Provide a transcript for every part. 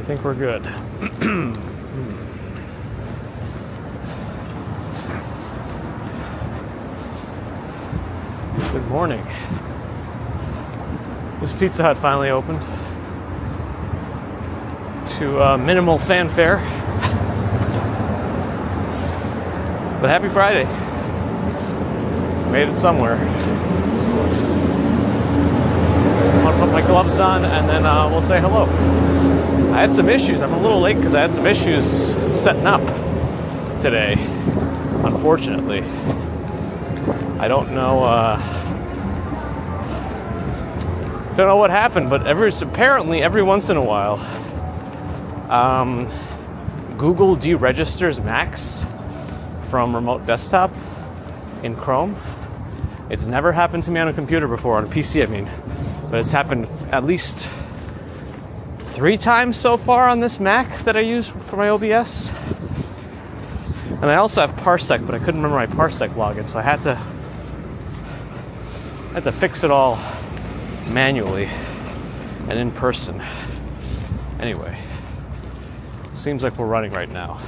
think we're good. Good morning. This Pizza Hut finally opened to minimal fanfare. But happy Friday. Made it somewhere. I'm gonna put my gloves on and then we'll say hello. I had some issues. I'm a little late because I had some issues setting up today, unfortunately. I don't know what happened, but apparently every once in a while Google deregisters Macs from remote desktop in Chrome. It's never happened to me on a computer before, on a PC I mean, but it's happened at least 3 times so far on this Mac that I use for my OBS. And I also have Parsec, but I couldn't remember my Parsec login, so I had to fix it all manually and in person. Anyway, seems like we're running right now.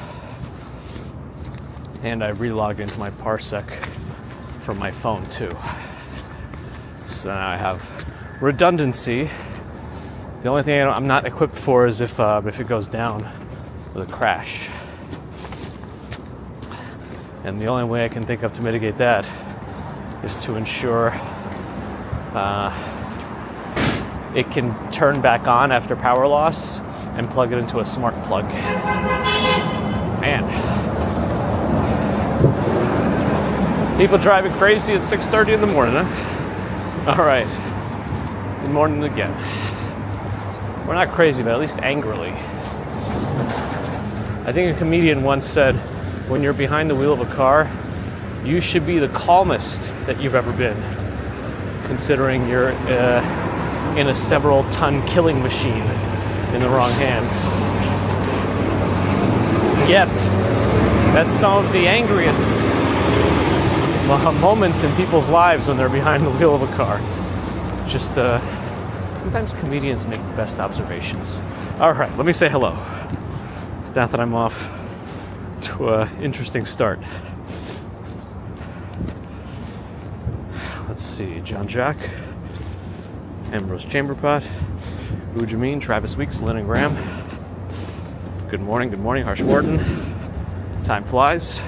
And I relogged into my Parsec from my phone too. So now I have redundancy. The only thing I'm not equipped for is if it goes down with a crash. And the only way I can think of to mitigate that is to ensure it can turn back on after power loss and plug it into a smart plug. Man. People driving crazy at 6:30 in the morning, huh? All right. Good morning again. We're not crazy, but at least angrily. I think a comedian once said, when you're behind the wheel of a car, you should be the calmest that you've ever been, considering you're in a several-ton killing machine in the wrong hands. Yet, that's some of the angriest moments in people's lives when they're behind the wheel of a car. Just, sometimes comedians make the best observations. All right, let me say hello. Now that I'm off to an interesting start. Let's see, John Jack, Ambrose Chamberpot, Ujamin, Travis Weeks, Lynn and Graham. Good morning, Harsh Warden. Time flies.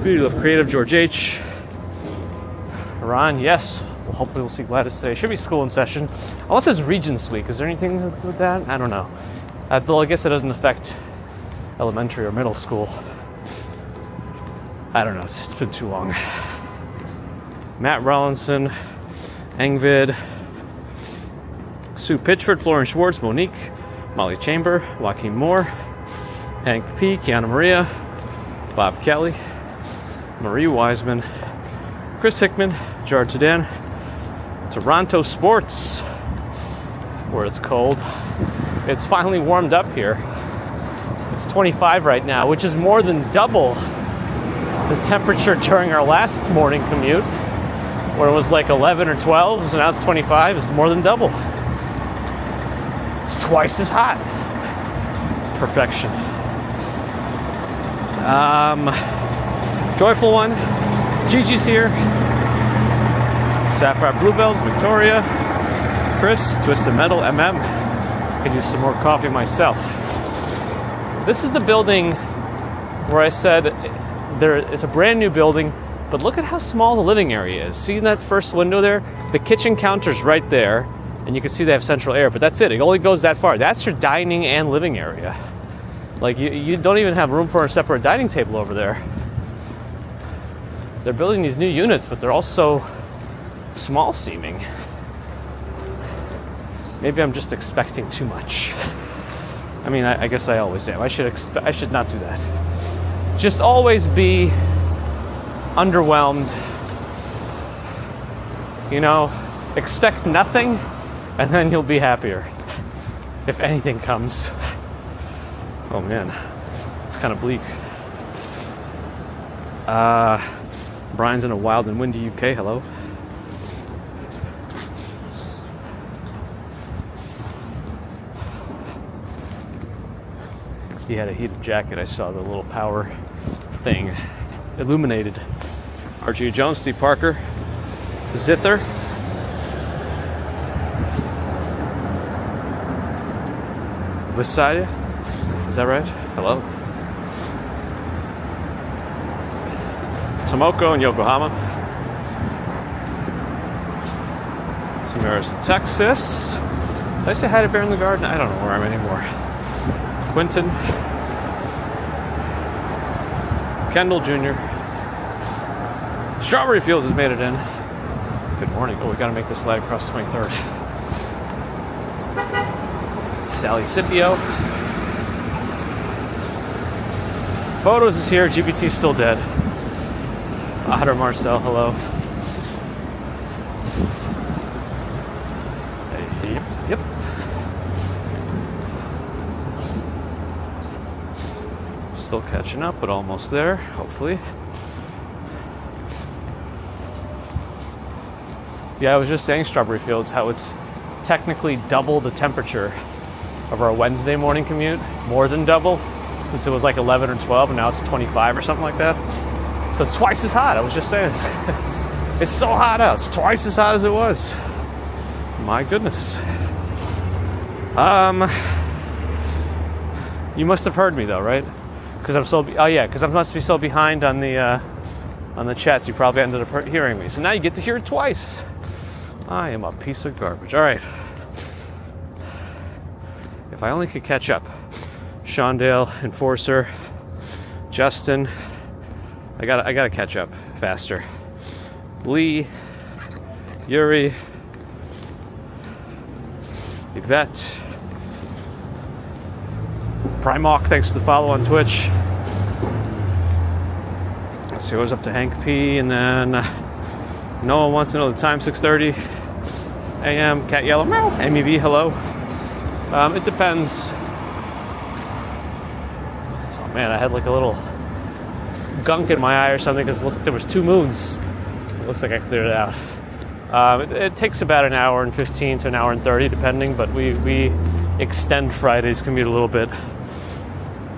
Beauty of Creative, George H. Iran, yes. Well, hopefully we'll see Gladys today. Should be school in session. Unless it's Regents Week. Is there anything with that? I don't know. Though I guess it doesn't affect elementary or middle school. I don't know. It's been too long. Matt Rollinson, Engvid, Sue Pitchford, Florence Schwartz, Monique, Molly Chamber, Joaquin Moore, Hank P., Kiana Maria, Bob Kelly, Marie Wiseman, Chris Hickman, Jared Tudan, Toronto Sports, where it's cold. It's finally warmed up here. It's 25 right now, which is more than double the temperature during our last morning commute, where it was like 11 or 12, so now it's 25. It's more than double. It's twice as hot. Perfection. Joyful One, Gigi's here. Sapphire Bluebells, Victoria, Chris, Twisted Metal, MM. Could use some more coffee myself. This is the building where I said it's a brand new building, but look at how small the living area is. See that first window there? The kitchen counter's right there, and you can see they have central air, but that's it. It only goes that far. That's your dining and living area. Like, you don't even have room for a separate dining table over there. They're building these new units, but they're also small seeming. Maybe I'm just expecting too much. I mean, I guess I always am. I should not do that. Just always be underwhelmed. You know, expect nothing, and then you'll be happier if anything comes. Oh man, it's kind of bleak. Brian's in a wild and windy UK. Hello. He had a heated jacket. I saw the little power thing illuminated. RG Jones, Steve Parker, Zither. Visalia, is that right? Hello. Tomoko in Yokohama. Samaras in Texas. Did I say hi to Bear in the Garden? I don't know where I'm anymore. Quentin. Kendall Jr. Strawberry Fields has made it in. Good morning. Oh, we got to make this slide across 23rd. Sally Scipio. Photos is here. GBT's still dead. Otter Marcel, hello. Yep. Still catching up, but almost there, hopefully. Yeah, I was just saying Strawberry Fields, how it's technically double the temperature of our Wednesday morning commute, more than double, since it was like 11 or 12 and now it's 25 or something like that. So it's twice as hot. I was just saying, it's so hot out. It's twice as hot as it was. My goodness. You must have heard me though, right? Because I'm so because I must be so behind on the chats. You probably ended up hearing me. So now you get to hear it twice. I am a piece of garbage. All right. If I only could catch up. Shondale, Enforcer, Justin. I gotta catch up faster. Lee, Yuri, Yvette, Primark, thanks for the follow on Twitch. Let's see, it goes up to Hank P, and then Noah wants to know the time, 6:30 a.m. Cat Yellow, meow. MEV, hello. It depends. Oh man, I had like a little gunk in my eye or something because there was 2 moons. It looks like I cleared it out. It takes about an hour and 15 to an hour and 30 depending, but we extend Friday's commute a little bit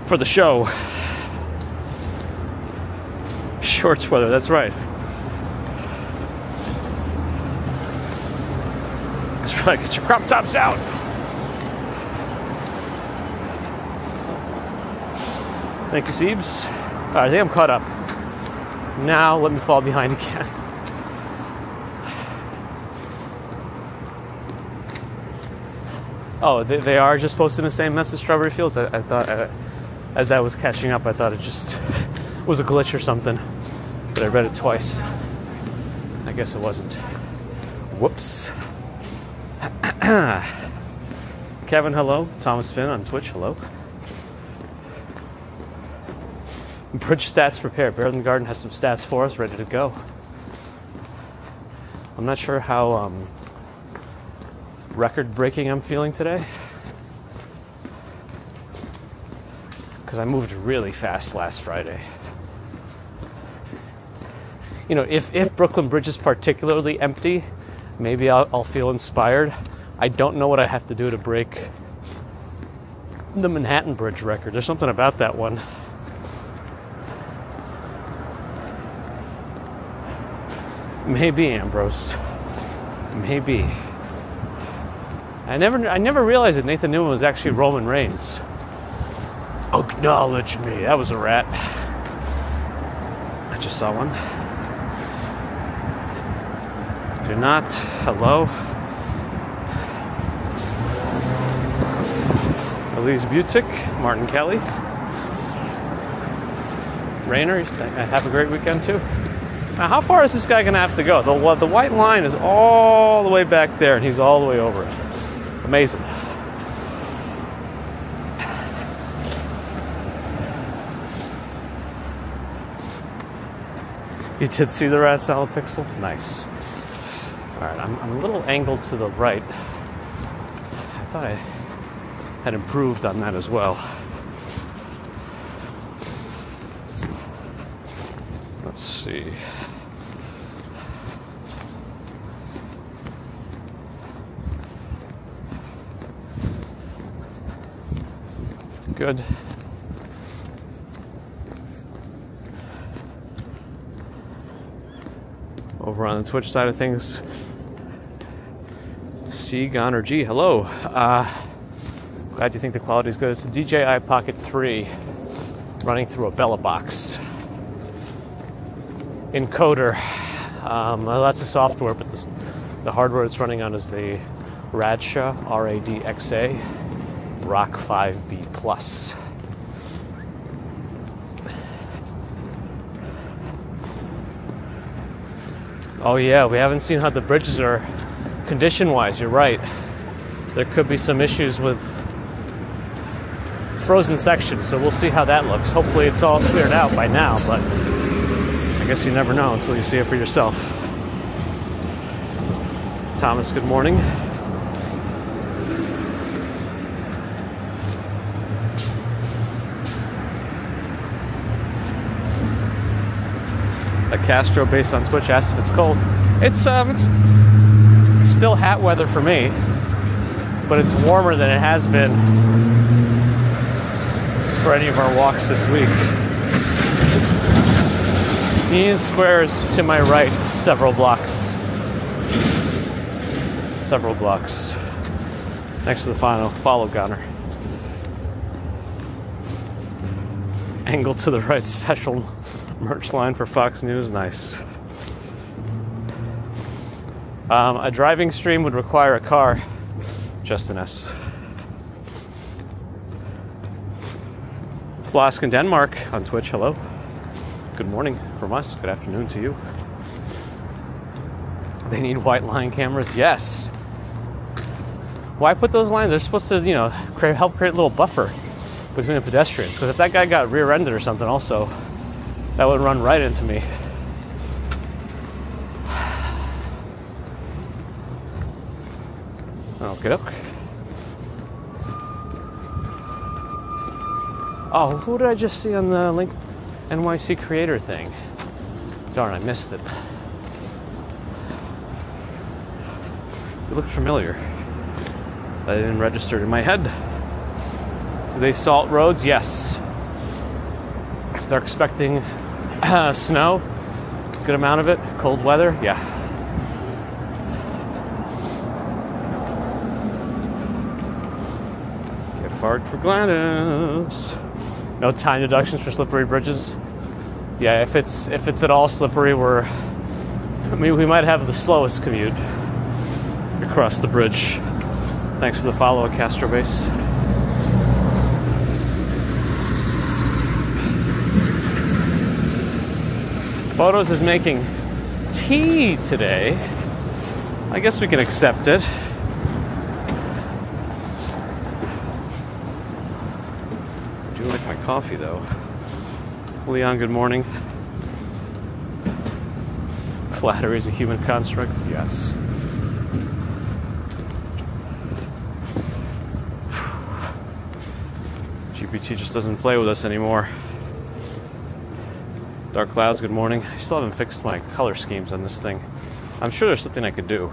for the show. Shorts weather, that's right. That's right, get your crop tops out. Thank you, Siebes. All right, I think I'm caught up. Now let me fall behind again. Oh, they are just posting the same message, Strawberry Fields? I thought, as I was catching up, I thought it just was a glitch or something. But I read it twice. I guess it wasn't. Whoops. Kevin, hello. Thomas Finn on Twitch, hello. Bridge stats prepared. Bear in the Garden has some stats for us, ready to go. I'm not sure how record-breaking I'm feeling today, because I moved really fast last Friday. You know, if Brooklyn Bridge is particularly empty, maybe I'll feel inspired. I don't know what I have to do to break the Manhattan Bridge record. There's something about that one. Maybe, Ambrose. Maybe. I never realized that Nathan Newman was actually Roman Reigns. Acknowledge me. That was a rat. I just saw one. Do not. Hello. Elise Butik. Martin Kelly. Rayner. Have a great weekend too. Now, how far is this guy going to have to go? The white line is all the way back there, and he's all the way over it. Amazing. You did see the rat salad pixel? Nice. All right, I'm a little angled to the right. I thought I had improved on that as well. Let's see. Good. Over on the Twitch side of things, C Goner G, hello. Glad you think the quality is good. It's the DJI Pocket 3 running through a Bella box. Encoder. That's the software, but the hardware it's running on is the Radsha, RADXA, Rock 5B Plus. Oh yeah, we haven't seen how the bridges are condition-wise. You're right. There could be some issues with frozen sections, so we'll see how that looks. Hopefully it's all cleared out by now, but I guess you never know until you see it for yourself. Thomas, good morning. A Castro based on Twitch asks if it's cold. It's still hat weather for me, but it's warmer than it has been for any of our walks this week. Union Square is to my right, several blocks. Several blocks. Next to the follow Gunner. Angle to the right, special merch line for Fox News, nice. A driving stream would require a car. Justin S. Flask in Denmark on Twitch, hello. Good morning from us, good afternoon to you. They need white line cameras, yes. Why put those lines? They're supposed to, help create a little buffer between the pedestrians. Because if that guy got rear-ended or something also, that would run right into me. Okay, okay. Oh, who did I just see on the link NYC creator thing? Darn, I missed it. It looked familiar. I didn't register it in my head. Do they salt roads? Yes. If they're expecting snow, good amount of it, cold weather, yeah. Get fart for Gladys. No time deductions for slippery bridges. Yeah, if it's at all slippery, we might have the slowest commute across the bridge. Thanks for the follow, Castro Base. Photos is making tea today. I guess we can accept it. I do like my coffee though. Leon, good morning. Flattery is a human construct, yes. GPT just doesn't play with us anymore. Dark Clouds, good morning. I still haven't fixed my color schemes on this thing. I'm sure there's something I could do.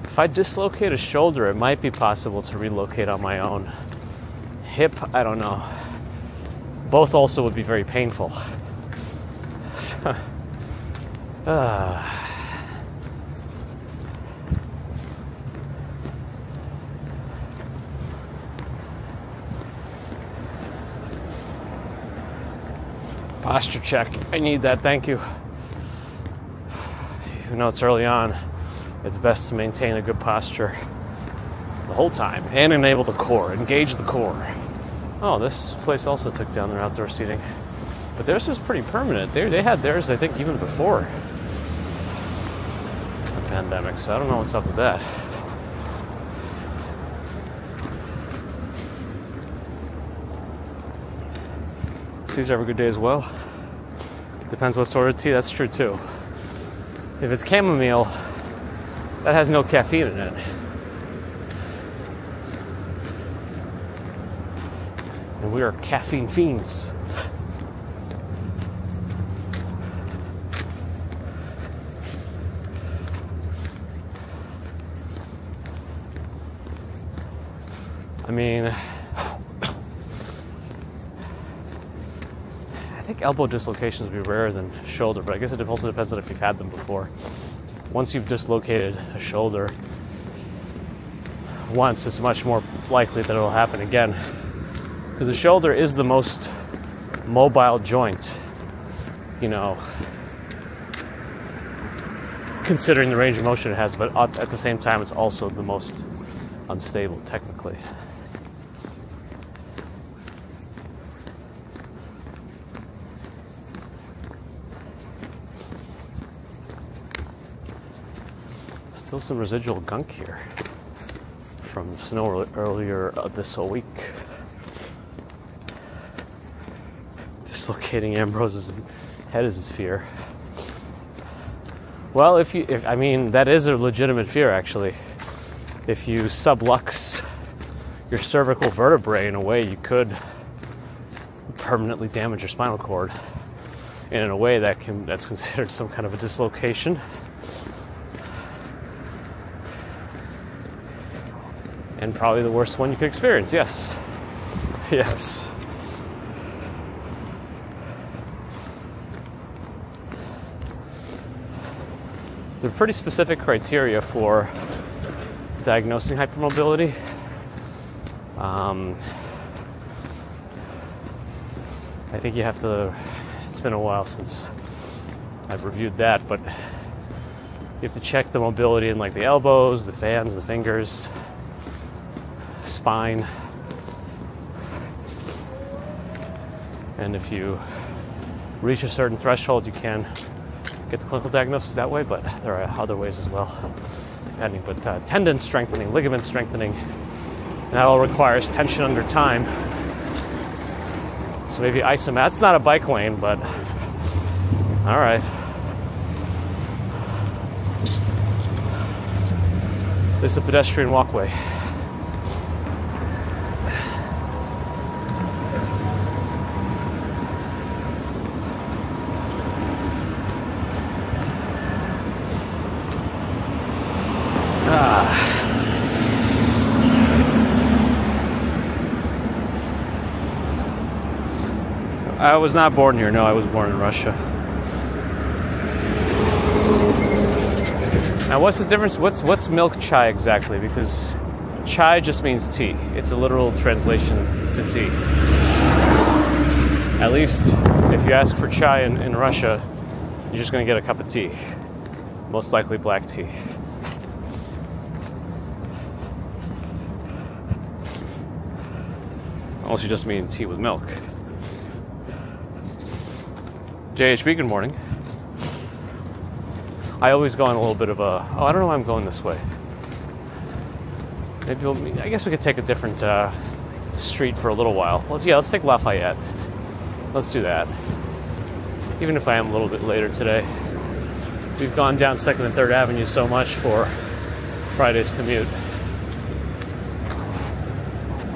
If I dislocate a shoulder, it might be possible to relocate on my own. Hip, I don't know. Both also would be very painful. Posture check. I need that, thank you. Even though it's early on, it's best to maintain a good posture the whole time and enable the core, engage the core. Oh, this place also took down their outdoor seating. But theirs was pretty permanent. They had theirs, I think, even before the pandemic, so I don't know what's up with that. Caesar, have a good day as well. Depends what sort of tea, that's true too. If it's chamomile, that has no caffeine in it. And we are caffeine fiends. I mean, I think elbow dislocations would be rarer than shoulder, but I guess it also depends on if you've had them before. Once you've dislocated a shoulder once, it's much more likely that it'll happen again, because the shoulder is the most mobile joint, you know, considering the range of motion it has, but at the same time it's also the most unstable technically. Still some residual gunk here from the snow earlier this whole week. Dislocating Ambrose's head is his fear. Well, if I mean, that is a legitimate fear actually. If you sublux your cervical vertebrae in a way, you could permanently damage your spinal cord, and in a way that's considered some kind of a dislocation. And probably the worst one you could experience, yes. Yes. There are pretty specific criteria for diagnosing hypermobility. I think you have to, it's been a while since I've reviewed that, but you have to check the mobility in like the elbows, the fans, the fingers, spine. And if you reach a certain threshold, you can get the clinical diagnosis that way, but there are other ways as well, depending. But tendon strengthening, ligament strengthening, that all requires tension under time. So maybe isomat. That's not a bike lane, but all right. This is a pedestrian walkway. I was not born here. No, I was born in Russia. Now, what's the difference? What's milk chai exactly? Because chai just means tea. It's a literal translation to tea. At least if you ask for chai in Russia, you're just going to get a cup of tea. Most likely black tea. Unless you just mean tea with milk. JHB, good morning. I always go on a little bit of a, I don't know why I'm going this way. Maybe I guess we could take a different street for a little while. Let's take Lafayette. Let's do that. Even if I am a little bit later today. We've gone down 2nd and 3rd Avenue so much for Friday's commute.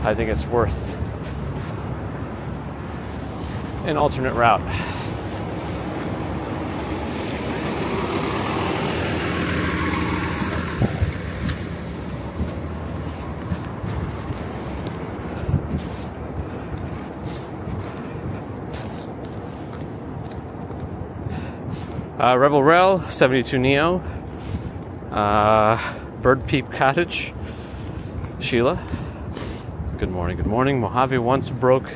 I think it's worth an alternate route. Rebel Rail, 72 Neo, Bird Peep Cottage, Sheila. Good morning, good morning. Mojave once broke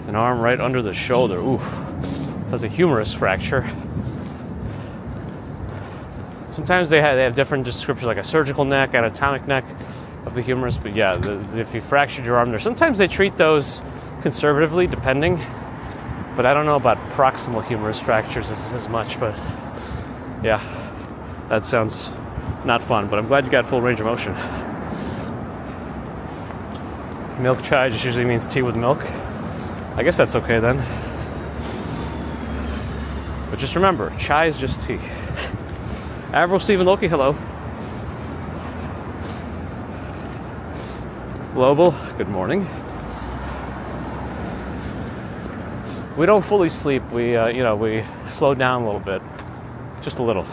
an arm right under the shoulder. Ooh, that's a humerus fracture. Sometimes they have different descriptions, like a surgical neck, anatomic neck of the humerus. But yeah, if you fractured your arm there, sometimes they treat those conservatively, depending. But I don't know about proximal humerus fractures as much, but yeah, that sounds not fun, but I'm glad you got full range of motion. Milk chai just usually means tea with milk. I guess that's okay then. But just remember, chai is just tea. Avril Stephen Loki, hello. Global, good morning. We don't fully sleep. We, we slow down a little bit, just a little.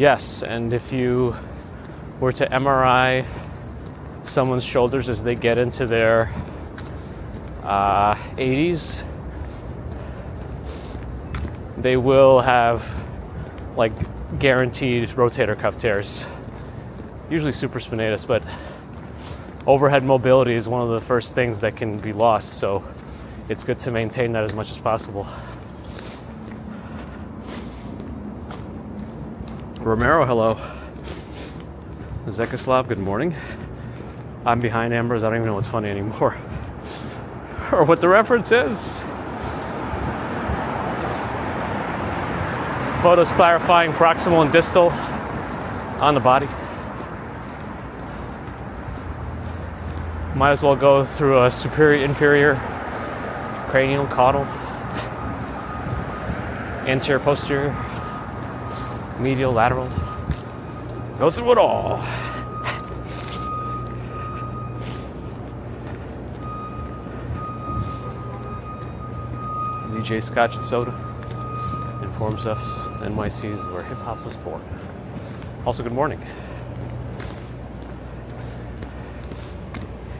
Yes, and if you were to MRI someone's shoulders as they get into their 80s, they will have like guaranteed rotator cuff tears, usually supraspinatus, but overhead mobility is one of the first things that can be lost, so it's good to maintain that as much as possible. Romero, hello. Zekislav, good morning. I'm behind Amber's. I don't even know what's funny anymore. Or what the reference is. Photos clarifying proximal and distal on the body. Might as well go through a superior, inferior, cranial, caudal, anterior, posterior, medial, lateral. Go through it all. DJ Scotch and Soda informs us NYC is where hip hop was born. Also, good morning.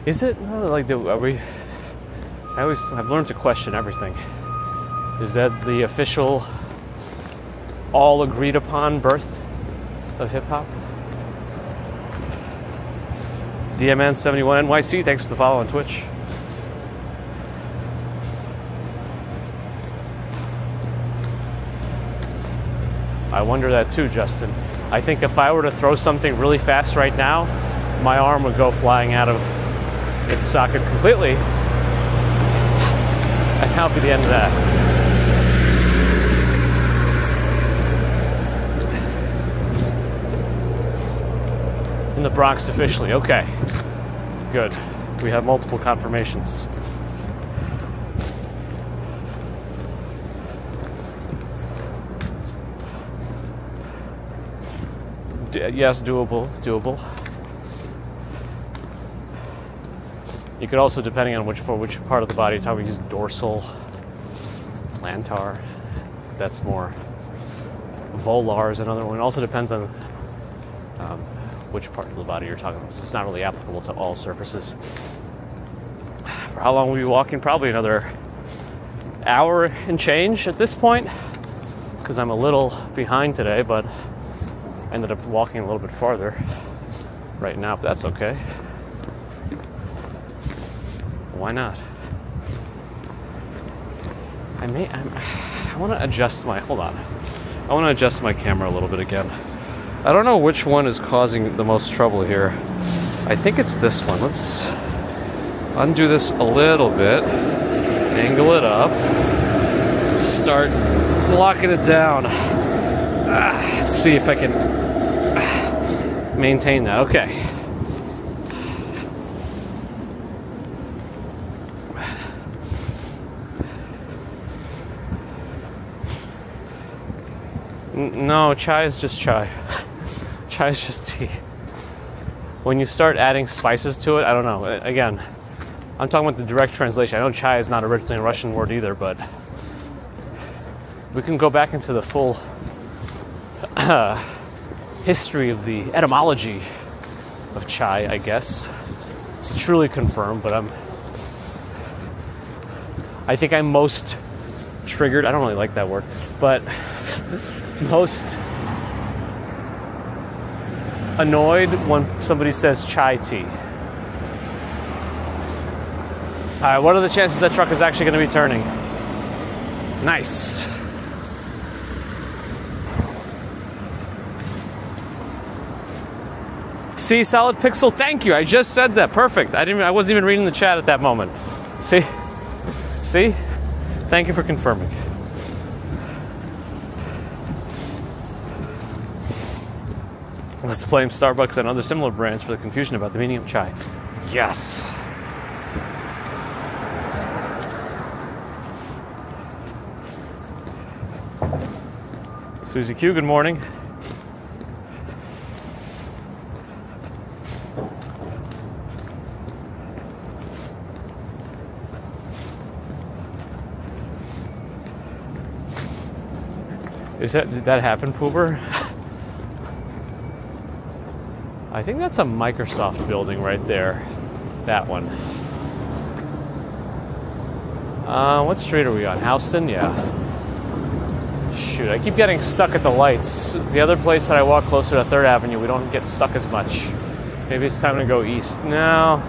Is it like the? Are we? I've learned to question everything. Is that the official, all agreed upon birth of hip hop? DMN71 NYC, thanks for the follow on Twitch. I wonder that too, Justin. I think if I were to throw something really fast right now, my arm would go flying out of its socket completely. And that'll be the end of that. In the Bronx officially, okay. Good. We have multiple confirmations. Yes, doable. You could also, depending on which part of the body you're talking, use dorsal, plantar. That's more. Volar is another one. It also depends on which part of the body you're talking about. So it's not really applicable to all surfaces. For how long will we be walking? Probably another hour and change at this point, because I'm a little behind today, but I ended up walking a little bit farther right now, if that's okay. Why not? I want to adjust my, hold on. I want to adjust my camera a little bit again. I don't know which one is causing the most trouble here. I think it's this one. Let's undo this a little bit, angle it up, start locking it down. Let's see if I can maintain that. Okay. No, chai is just chai. Chai is just tea. When you start adding spices to it, I don't know. Again, I'm talking about the direct translation. I know chai is not originally a Russian word either, but we can go back into the full history of the etymology of chai, I guess, to truly confirm, but I think I'm most triggered, I don't really like that word, but most annoyed when somebody says chai tea. All right, what are the chances that truck is actually going to be turning? Nice. See, solid pixel, thank you. I just said that. Perfect. I wasn't even reading the chat at that moment. See? See? Thank you for confirming. Let's blame Starbucks and other similar brands for the confusion about the meaning of chai. Yes. Susie Q, good morning. Did that happen, Poober? I think that's a Microsoft building right there. That one. What street are we on? Houston? Yeah. Shoot, I keep getting stuck at the lights. The other place that I walk closer to 3rd Avenue, we don't get stuck as much. Maybe it's time to go east. No.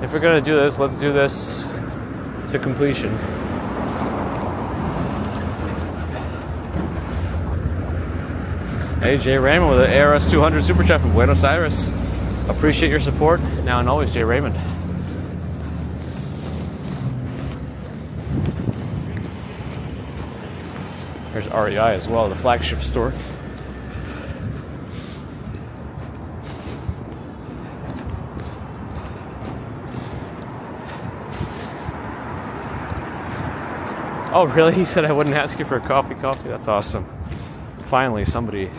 If we're gonna do this, let's do this to completion. Hey, Jay Raymond with an ARS 200 Super Chat from Buenos Aires. Appreciate your support. Now and always, Jay Raymond. There's REI as well, the flagship store. Oh, really? He said I wouldn't ask you for a coffee. That's awesome. Finally, somebody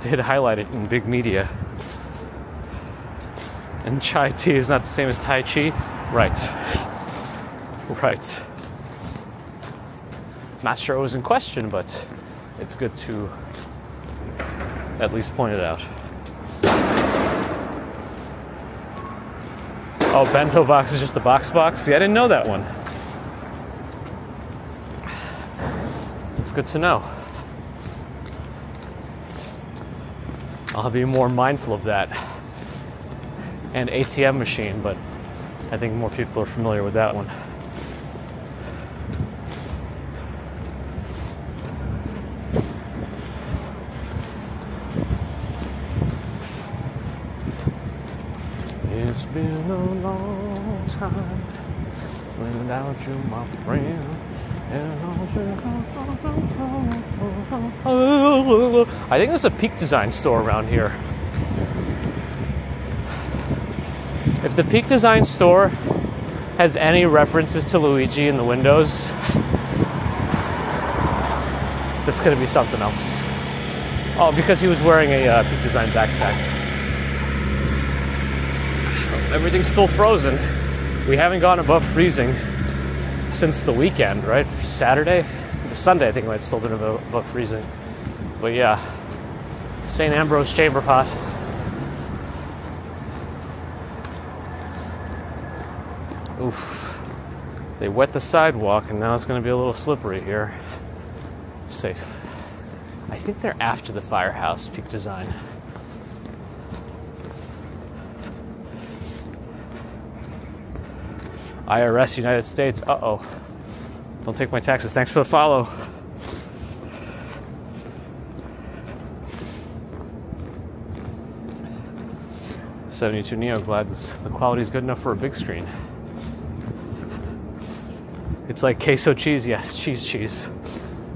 did highlight it in big media. And chai tea is not the same as Tai Chi? Right. Right. Not sure it was in question, but it's good to at least point it out. Oh, bento box is just a box? See, I didn't know that one. It's good to know. I'll be more mindful of that. And ATM machine, but I think more people are familiar with that one. It's been a long time without you, my friend. I think there's a Peak Design store around here. If the Peak Design store has any references to Luigi in the windows, that's gonna be something else. Oh, because he was wearing a Peak Design backpack. Everything's still frozen. We haven't gone above freezing since the weekend, right? Saturday? Sunday, I think it might still been above freezing. But yeah, St. Ambrose Chamber Pot. Oof. They wet the sidewalk and now it's going to be a little slippery here. Safe. I think they're after the firehouse, Peak Design. IRS United States. Uh-oh. Don't take my taxes. Thanks for the follow. '72 Neo, glad the quality is good enough for a big screen. It's like queso cheese, yes, cheese.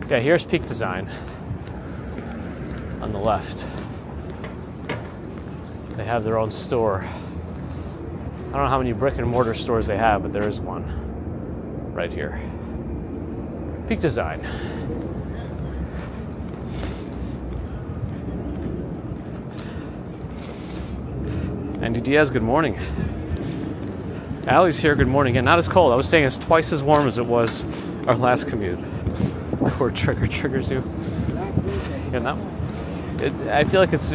Yeah, here's Peak Design on the left. They have their own store. I don't know how many brick and mortar stores they have, but there is one right here. Peak Design. Andy Diaz, good morning. Allie's here, good morning. And not as cold. I was saying it's twice as warm as it was our last commute. The word trigger triggers you. Yeah, no. I feel like it's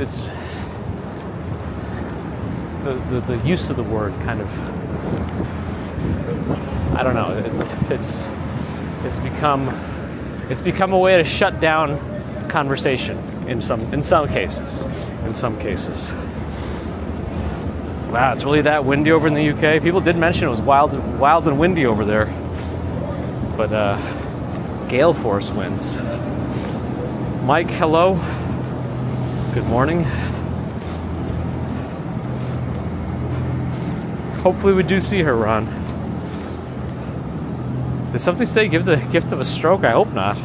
the use of the word kind of, I don't know. It's become a way to shut down conversation in some cases. Wow, it's really that windy over in the UK. People did mention it was wild and windy over there, but gale force winds. Mike, hello. Good morning. Hopefully we do see her, Ron. Did something say give the gift of a stroke? I hope not.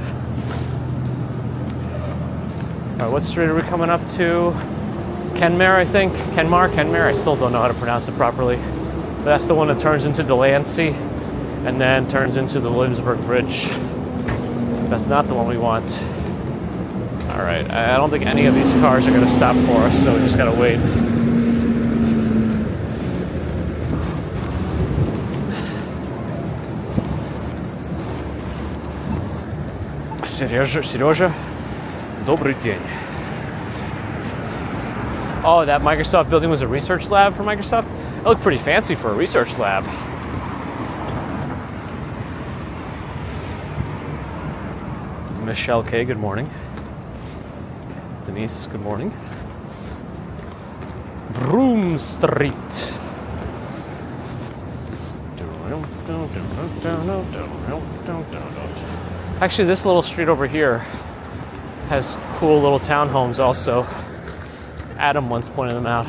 All right, what street are we coming up to? Kenmare, I think. Kenmare. I still don't know how to pronounce it properly. But that's the one that turns into Delancey and then turns into the Williamsburg Bridge. That's not the one we want. All right, I don't think any of these cars are going to stop for us, so we just got to wait. Сережа, добрый день. Oh, that Microsoft building was a research lab for Microsoft? It looked pretty fancy for a research lab. Michelle K, good morning. Denise, good morning. Broom Street. Actually, this little street over here has cool little townhomes also. Adam once pointed them out.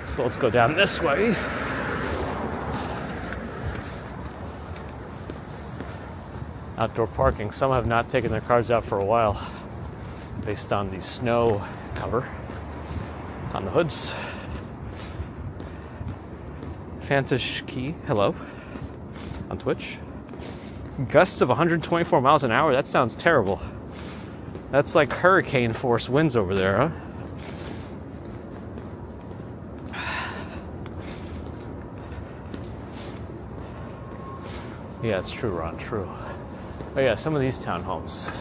So let's go down this way. Outdoor parking. Some have not taken their cars out for a while based on the snow cover on the hoods. Fantish Key, hello, on Twitch. Gusts of 124 miles an hour, that sounds terrible. That's like hurricane force winds over there, huh? Yeah, it's true, Ron, true. Oh yeah, some of these townhomes.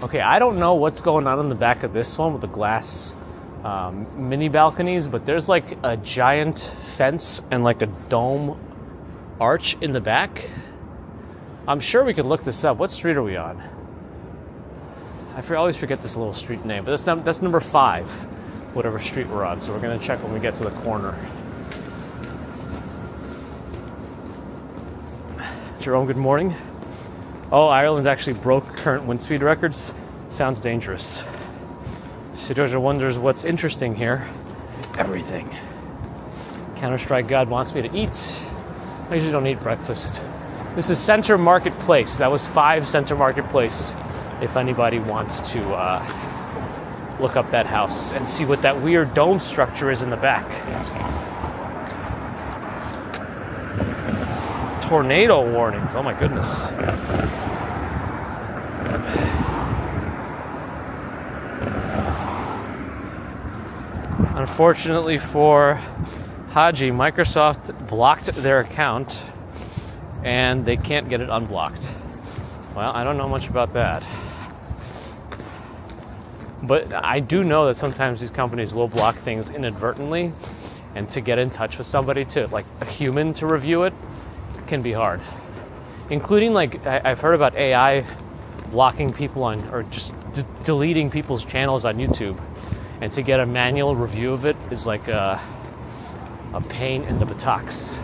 Okay, I don't know what's going on in the back of this one with the glass mini balconies, but there's like a giant fence and like a dome arch in the back. I'm sure we could look this up. What street are we on? I always forget this little street name, but that's number 5, whatever street we're on. So we're gonna check when we get to the corner. Jerome, good morning. Oh, Ireland actually broke current wind speed records. Sounds dangerous. Sidoja wonders what's interesting here. Everything. Counter-Strike God wants me to eat. I usually don't eat breakfast. This is Center Marketplace. That was 5 Center Marketplace. If anybody wants to look up that house and see what that weird dome structure is in the back. Tornado warnings. Oh my goodness. Unfortunately for Haji, Microsoft blocked their account and they can't get it unblocked. Well, I don't know much about that. But I do know that sometimes these companies will block things inadvertently, and to get in touch with somebody, to like a human to review it, can be hard. Including like, I've heard about AI blocking people on, or just deleting people's channels on YouTube. And to get a manual review of it is like a pain in the buttocks.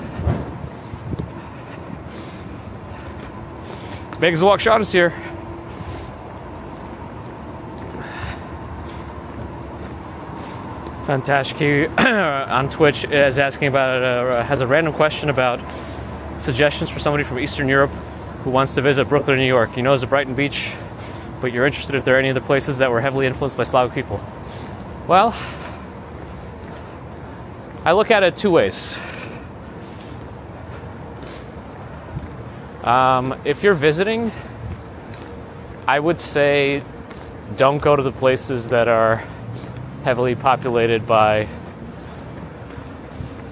Big Walk Shot is here. Fantashki on Twitch is asking about, has a random question about suggestions for somebody from Eastern Europe who wants to visit Brooklyn, New York. You know, it's a Brighton Beach, but you're interested if there are any other places that were heavily influenced by Slavic people. Well, I look at it 2 ways. If you're visiting, I would say don't go to the places that are heavily populated by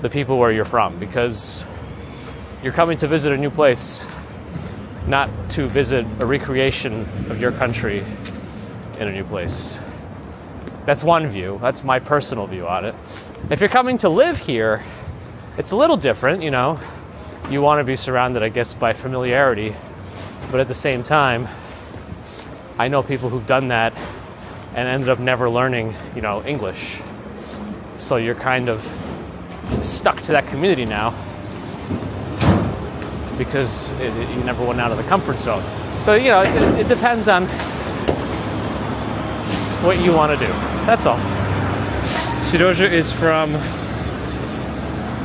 the people where you're from, because you're coming to visit a new place, not to visit a recreation of your country in a new place. That's one view. That's my personal view on it. If you're coming to live here, it's a little different, you know. You want to be surrounded, I guess, by familiarity. But at the same time, I know people who've done that and ended up never learning, you know, English. So you're kind of stuck to that community now because you never went out of the comfort zone. So, you know, it depends on what you want to do. That's all. Sidoja is from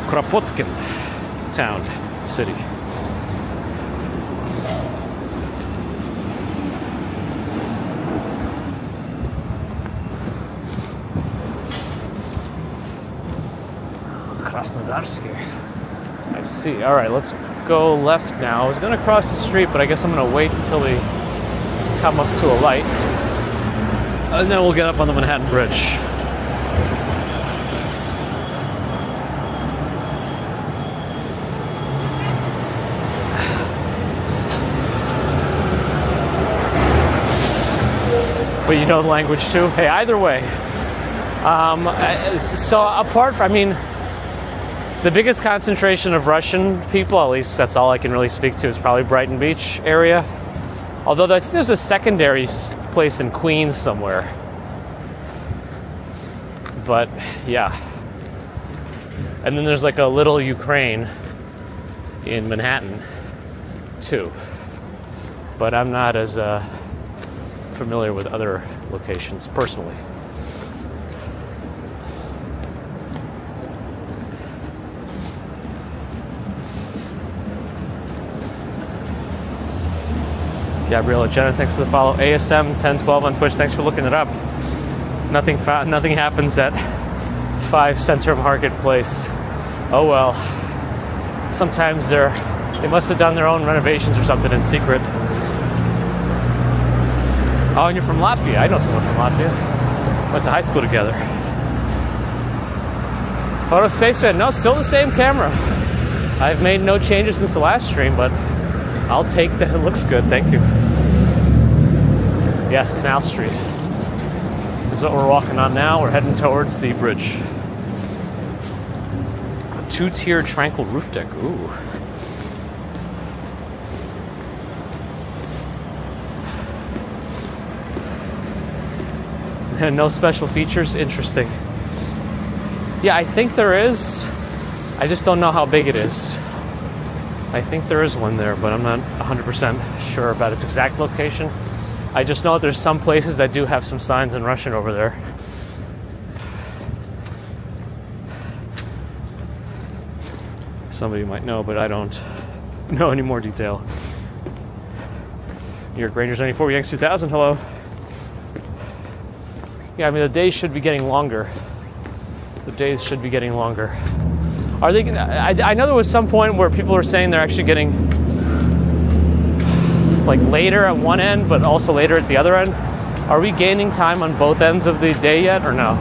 Kropotkin town, city. Krasnodarsky. I see. All right, let's go left now. I was going to cross the street, but I guess I'm going to wait until we come up to a light. And then we'll get up on the Manhattan Bridge. but you know the language too. Hey, either way. So apart from, I mean, the biggest concentration of Russian people, at least that's all I can really speak to, is probably Brighton Beach area. Although I think there's a secondary place in Queens somewhere. But yeah. And then there's like a little Ukraine in Manhattan too. But I'm not as familiar with other locations personally. Gabriella Jenner, thanks for the follow. ASM 1012 on Twitch, thanks for looking it up. Nothing happens at 5 Center Marketplace. Oh well. Sometimes they must have done their own renovations or something in secret. Oh, and you're from Latvia. I know someone from Latvia. Went to high school together. Photo Spaceman, no, still the same camera. I've made no changes since the last stream, but I'll take that. It looks good, thank you. Yes, Canal Street. This is what we're walking on now. We're heading towards the bridge. A 2-tier tranquil roof deck. Ooh. And no special features. Interesting. Yeah, I think there is. I just don't know how big it is. I think there is one there, but I'm not 100% sure about its exact location. I just know that there's some places that do have some signs in Russian over there. Somebody might know, but I don't know any more detail. New York Rangers 94, Yanks 2000, hello. Yeah, I mean, the days should be getting longer. The days should be getting longer. Are they gonna, I know there was some point where people were saying they're actually getting like later at one end, but also later at the other end. Are we gaining time on both ends of the day yet, or no?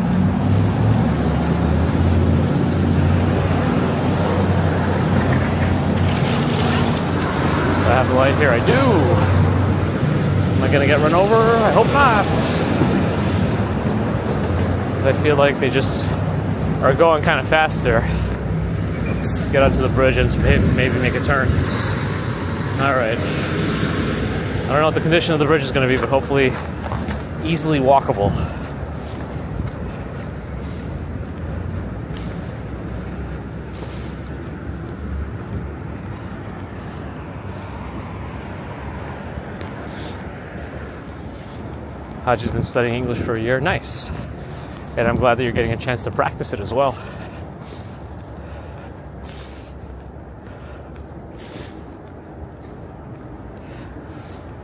Do I have the light here? I do. Am I gonna get run over? I hope not. Because I feel like they just are going kind of faster to get onto the bridge and maybe make a turn. All right. I don't know what the condition of the bridge is going to be, but hopefully easily walkable. Haji's been studying English for a year. Nice. And I'm glad that you're getting a chance to practice it as well.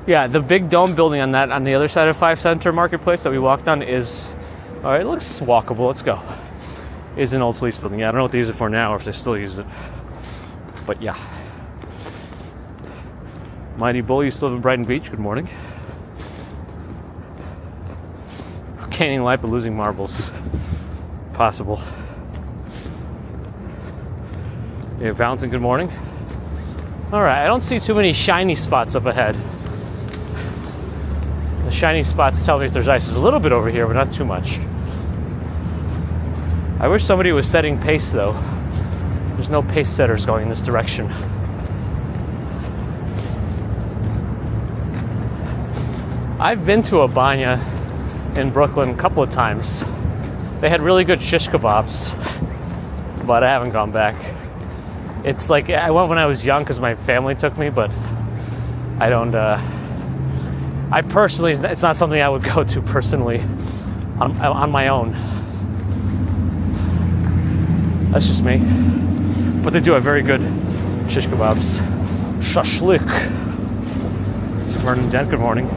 Yeah, the big dome building on the other side of 5 Center Marketplace that we walked on is, all right, it looks walkable. Let's go. Is an old police building. Yeah, I don't know what they use it for now or if they still use it. But yeah. Mighty Bull, you still live in Brighton Beach. Good morning. Gaining light but losing marbles. Possible. Yeah, Valentin, good morning. All right, I don't see too many shiny spots up ahead. The shiny spots tell me if there's ice. There's a little bit over here, but not too much. I wish somebody was setting pace, though. There's no pace setters going in this direction. I've been to a banya in Brooklyn a couple of times. They had really good shish kebabs, but I haven't gone back. It's like, I went when I was young because my family took me, but I don't, I personally, it's not something I would go to personally on my own. That's just me. But they do have very good shish kebabs. Shashlik. Vernon Dent, good morning.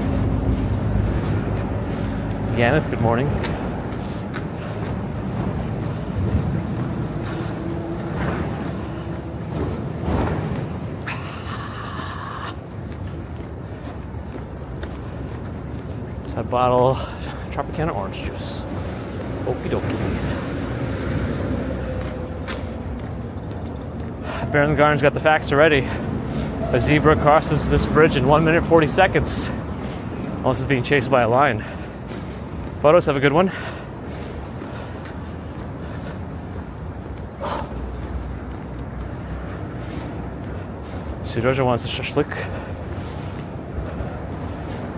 Yaneth, good morning. There's that bottle of Tropicana orange juice. Okie dokie. Baron Garden's got the facts already. A zebra crosses this bridge in 1 minute 40 seconds. Unless it's being chased by a lion. Photos, have a good one. Sudoja wants a shashlik.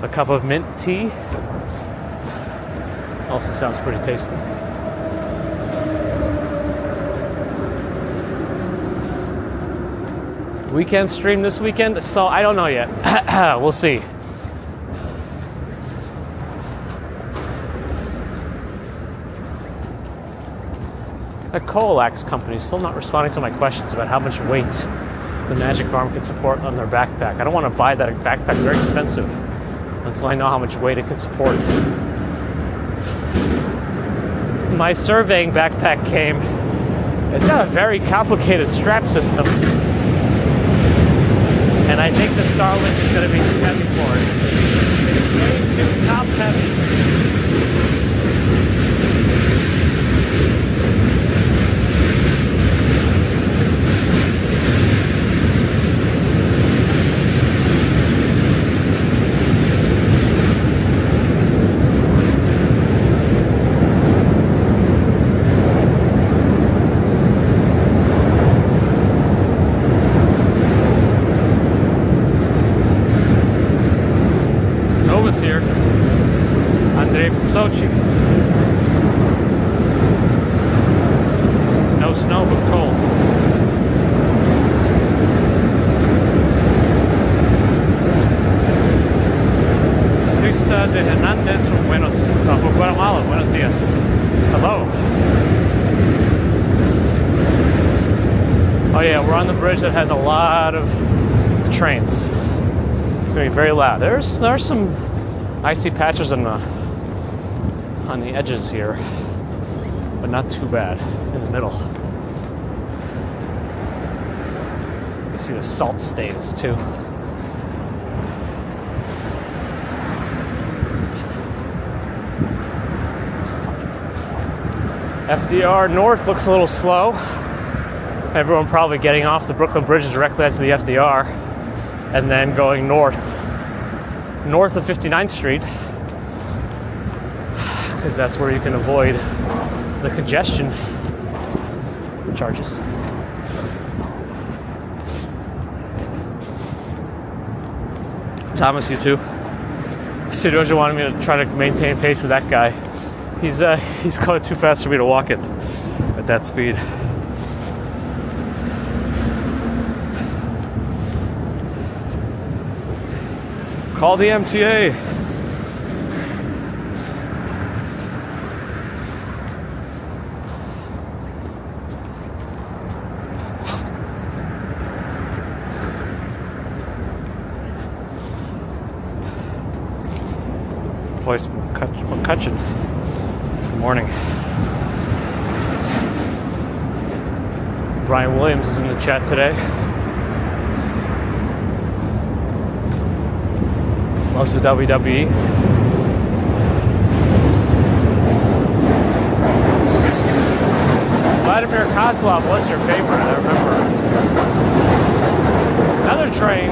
A cup of mint tea. Also sounds pretty tasty. Weekend stream this weekend? So I don't know yet. We'll see. A Coalax company still not responding to my questions about how much weight the Magic Arm can support on their backpack. I don't want to buy that backpack. It's very expensive until I know how much weight it can support. My surveying backpack came. It's got a very complicated strap system. And I think the Starlink is going to be too heavy for it. It's way too top heavy. Here. Andrei from Sochi. No snow, but cold. Krista de Hernandez from Guatemala. Buenos dias. Hello. Oh yeah, we're on the bridge that has a lot of trains. It's going to be very loud. There are some icy patches on the edges here, but not too bad in the middle. You can see the salt stains too. FDR North looks a little slow. Everyone probably getting off the Brooklyn Bridge directly onto the FDR and then going north of 59th Street, because that's where you can avoid the congestion charges. Thomas, you too. Sudoja wanted me to try to maintain pace with that guy. He's going too fast for me to walk it at that speed. Call the MTA. Voice McCutcheon. Good morning. Brian Williams is in the chat today. Loves the WWE. Vladimir Kozlov was your favorite, I remember. Another train.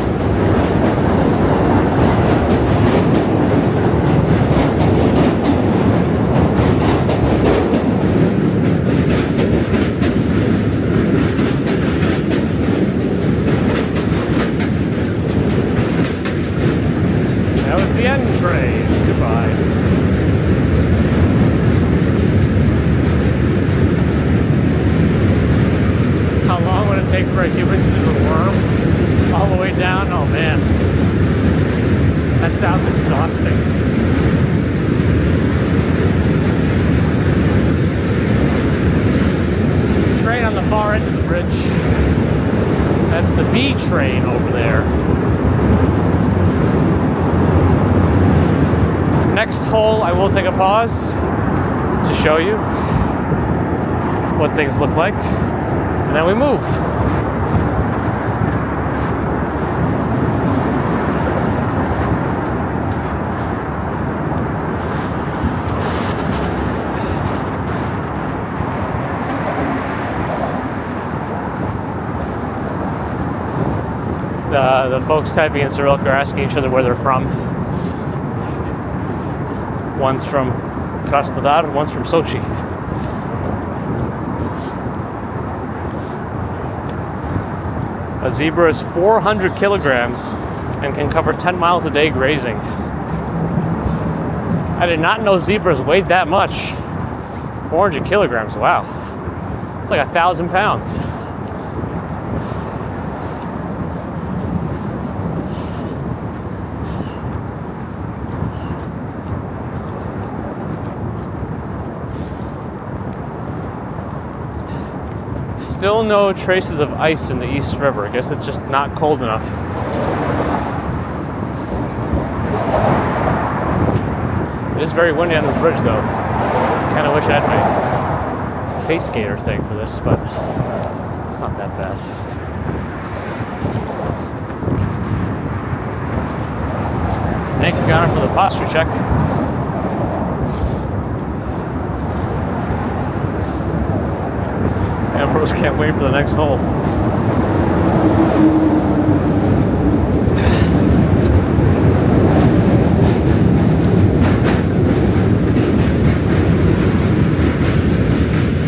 The end train. Goodbye. How long would it take for a human to do the worm? All the way down? Oh man. That sounds exhausting. Train on the far end of the bridge. That's the B train over there. Next hole, I will take a pause to show you what things look like, and then we move. The folks typing in Cyrillic are asking each other where they're from. One's from Krasnodar, and one's from Sochi. A zebra is 400 kilograms and can cover 10 miles a day grazing. I did not know zebras weighed that much. 400 kilograms, wow. It's like 1,000 pounds. Still no traces of ice in the East River. I guess it's just not cold enough. It is very windy on this bridge, though. Kind of wish I had my face gaiter thing for this, but it's not that bad. Anker got her for the posture check. Ambrose can't wait for the next hole.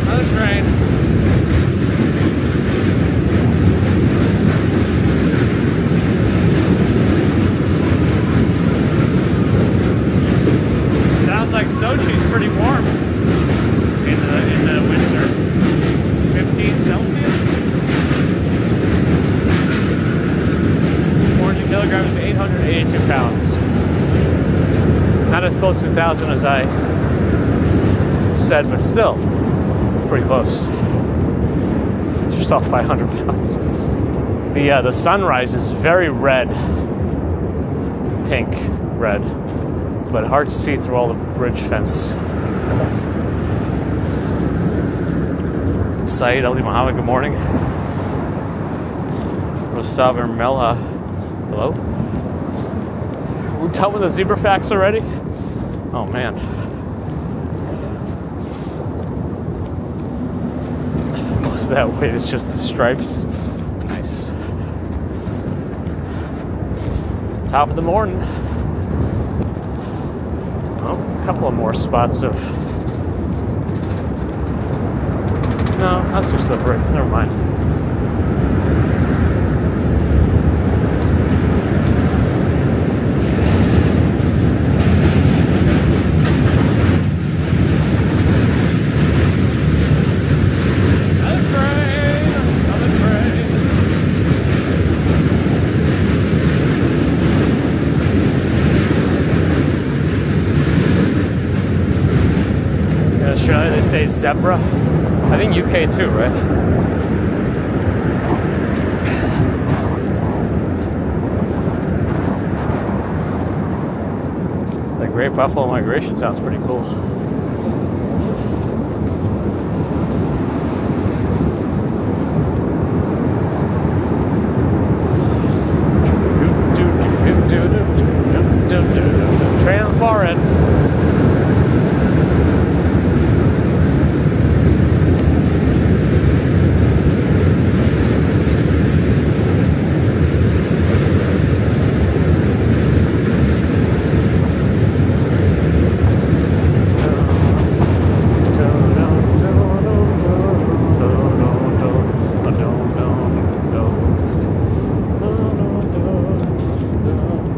Another train. Sounds like Sochi's pretty warm in the winter. 15 Celsius. 400 kilograms, 882 pounds. Not as close to 1,000 as I said, but still pretty close. Just off by 100 pounds. The sunrise is very red, pink red, but hard to see through all the bridge fence. Saeed Ali Muhammad, good morning. Rosav Ermela, hello. We're done with the zebra facts already? Oh man. What's that weight? It's just the stripes. Nice. Top of the morning. Oh, a couple of more spots of. No, not so slippery. Never mind. Another train! Another train! In Australia, they say zebra. I think UK too, right? The Great Buffalo Migration sounds pretty cool. Train on the far end.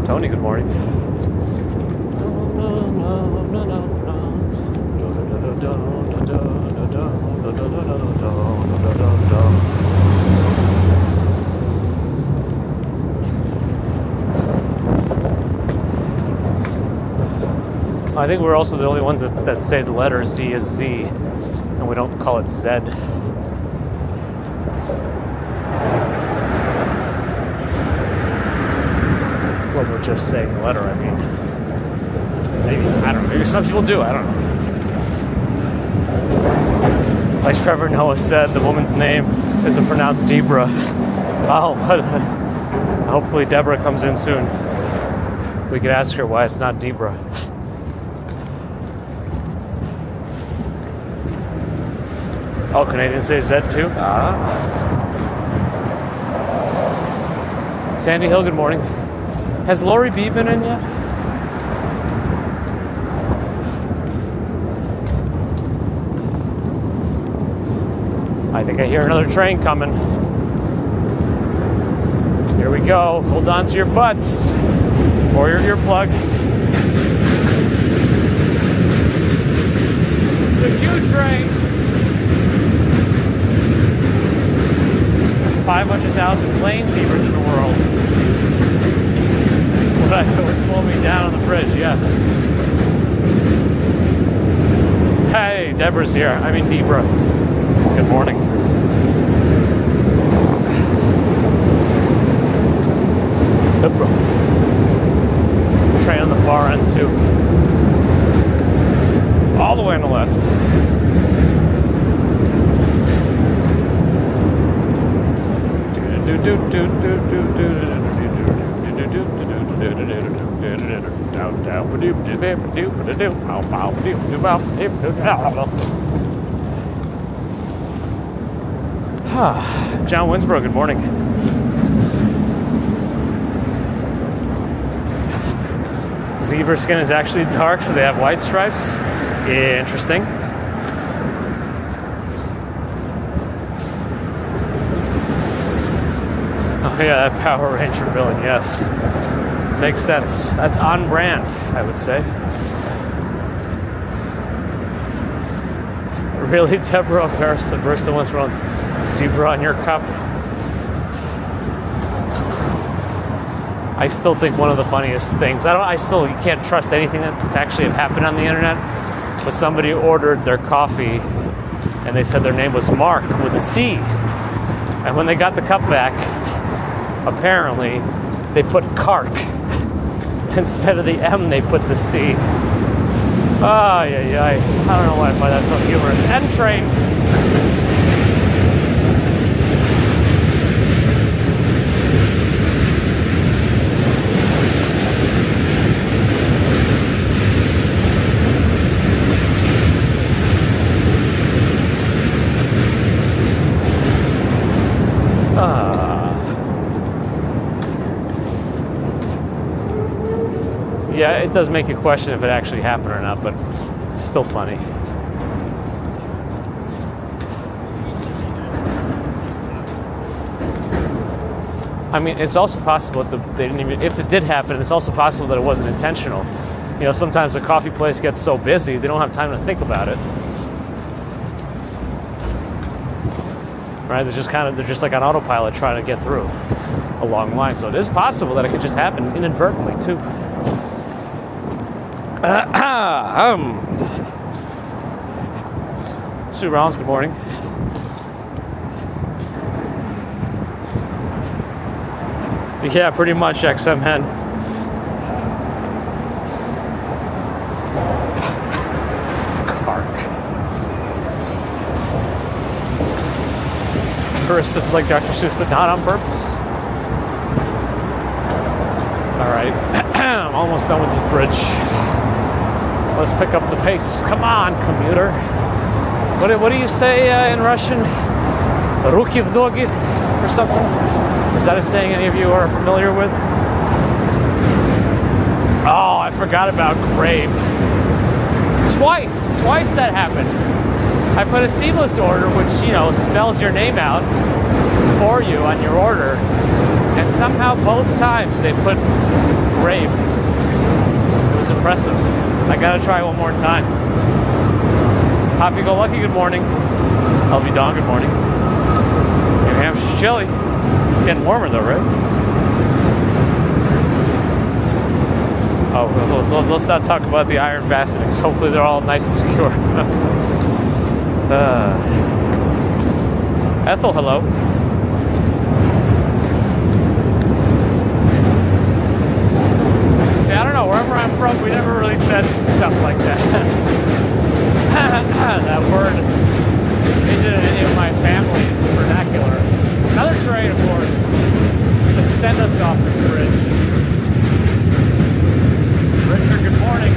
Tony, good morning. I think we're also the only ones that say the letter Z is Z, and we don't call it Z. Well, we're just saying the letter, I mean. Maybe, I don't know, maybe some people do, I don't know. Like Trevor Noah said, the woman's name isn't pronounced Debra. Oh, hopefully Deborah comes in soon. We could ask her why it's not Debra. Oh, Canadians say Z too? Sandy Hill, good morning. Has Lori B been in yet? I think I hear another train coming. Here we go. Hold on to your butts or your earplugs. It's a huge train. 500,000 plane zebras in the world. Would slow me down on the bridge, yes. Hey, Deborah's here. I mean, Debra. Good morning. Debra. Train on the far end, too. All the way on the left. John Winsborough, good morning. Zebra skin is actually dark, so they have white stripes. Interesting. Oh yeah, that Power Ranger villain, yes. Makes sense. That's on brand, I would say. Really, Deborah Burst wants wrong. Zebra on your cup. I still think one of the funniest things. You can't trust anything that's actually happened on the internet. But somebody ordered their coffee, and they said their name was Mark with a C. And when they got the cup back, apparently they put Kark. Instead of the M, they put the C. I don't know why I find that so humorous. N train. Yeah, it does make you question if it actually happened or not, but it's still funny. I mean, it's also possible that they didn't even, if it did happen, it's also possible that it wasn't intentional. You know, sometimes a coffee place gets so busy, they don't have time to think about it. Right? They're just like on autopilot trying to get through a long line. So it is possible that it could just happen inadvertently too. Sue Rollins, good morning. Yeah, pretty much, XM Hen. Kark. Chris, this is like Dr. Seuss, but not on purpose. Alright, I'm almost done with this bridge. Let's pick up the pace. Come on, commuter. What do you say in Russian? Ruki v nogi or something? Is that a saying any of you are familiar with? Oh, I forgot about grave. Twice that happened. I put a seamless order, which, you know, spells your name out for you on your order. And somehow both times they put grave. It was impressive. I gotta try one more time. Happy Go Lucky, good morning. LV Dawn, good morning. New Hampshire's chilly. Getting warmer though, right? Oh, let's not talk about the iron fastenings. Hopefully they're all nice and secure. Ethel, hello. See, I don't know, wherever I'm from, we never really said stuff like that. That word isn't in any of my family's vernacular. Another train, of course, to send us off this bridge. Richard, good morning.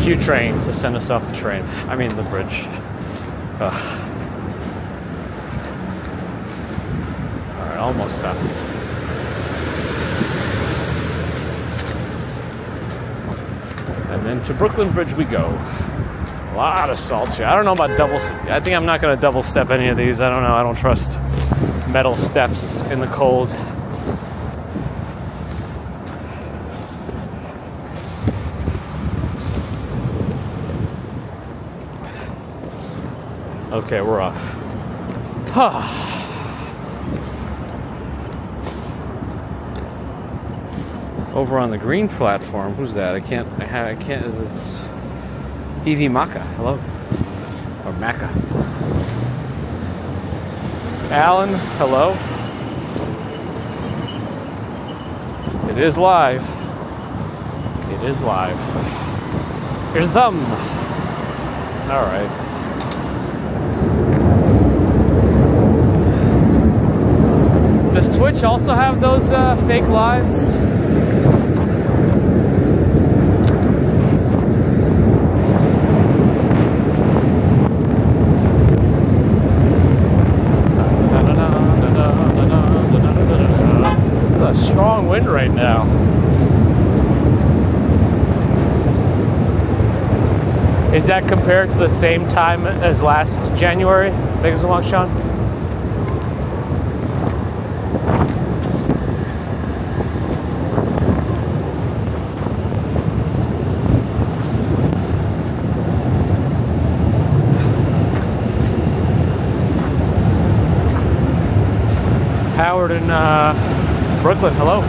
Q train to send us off the train. I mean the bridge. Alright, almost done. And then to Brooklyn Bridge we go. A lot of salt here. I don't know about double. I think I'm not going to double step any of these. I don't know. I don't trust metal steps in the cold. Okay, we're off. Over on the green platform, who's that? I can't. It's EV Maca. Hello, or Maca. Alan, hello. It is live. It is live. Here's the thumb. All right. Does Twitch also have those fake lives? There's a strong wind right now. Is that compared to the same time as last January? Thanks so much, Sean. Howard in Brooklyn, hello.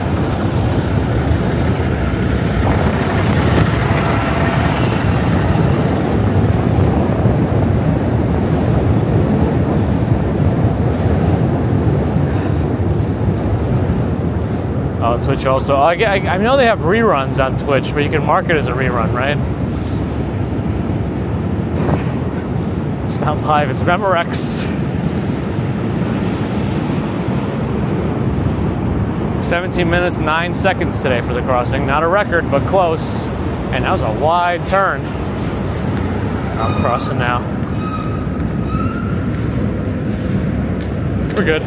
Oh, Twitch also. I know they have reruns on Twitch, but you can mark it as a rerun, right? It's not live, it's Memorex. 17 minutes, 9 seconds today for the crossing. Not a record, but close. And that was a wide turn. I'm crossing now. We're good.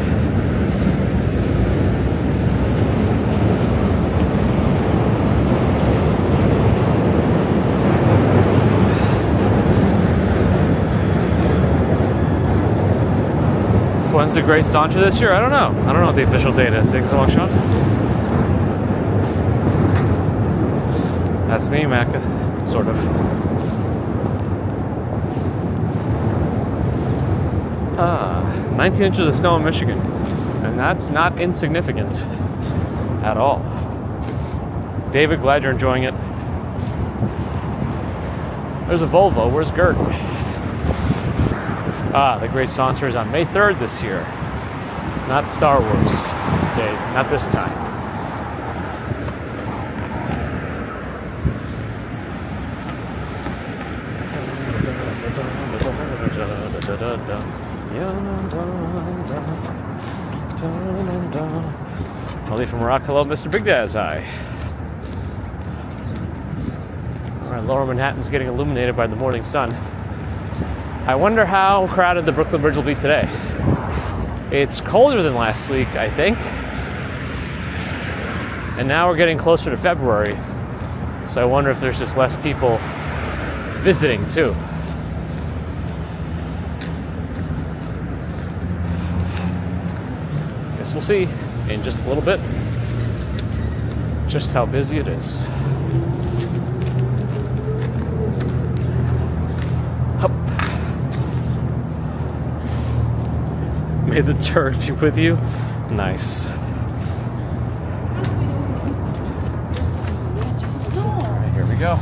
When's the Great Stauncher this year? I don't know. I don't know what the official date is. Thanks so much, Sean. That's me, Macca. Sort of. 19 inches of snow in Michigan. And that's not insignificant at all. David, glad you're enjoying it. There's a Volvo. Where's Gert? The Great Saunter is on May 3rd this year. Not Star Wars Day. Not this time. Molly from Rock. Hello, Mr. Big Daz. Hi. All right, Lower Manhattan's getting illuminated by the morning sun. I wonder how crowded the Brooklyn Bridge will be today. It's colder than last week, I think. And now we're getting closer to February. So I wonder if there's just less people visiting too. Guess we'll see in just a little bit just how busy it is. May the turd be with you. Nice. All right, here we go.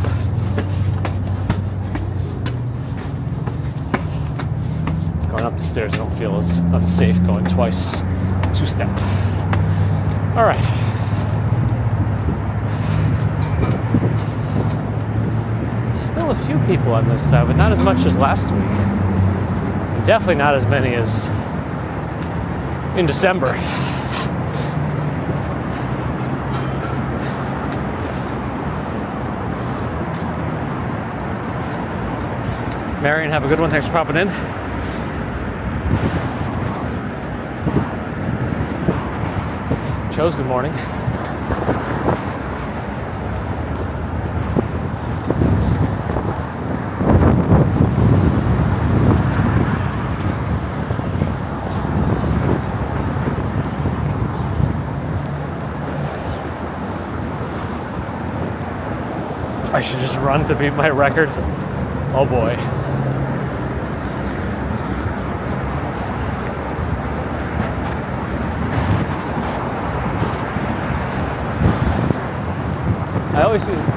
Going up the stairs, I don't feel as unsafe going twice. Two-step. All right. Still a few people on this side, but not as much as last week. And definitely not as many as in December. Marion, have a good one. Thanks for popping in. Chose, good morning. I should just run to beat my record. Oh boy.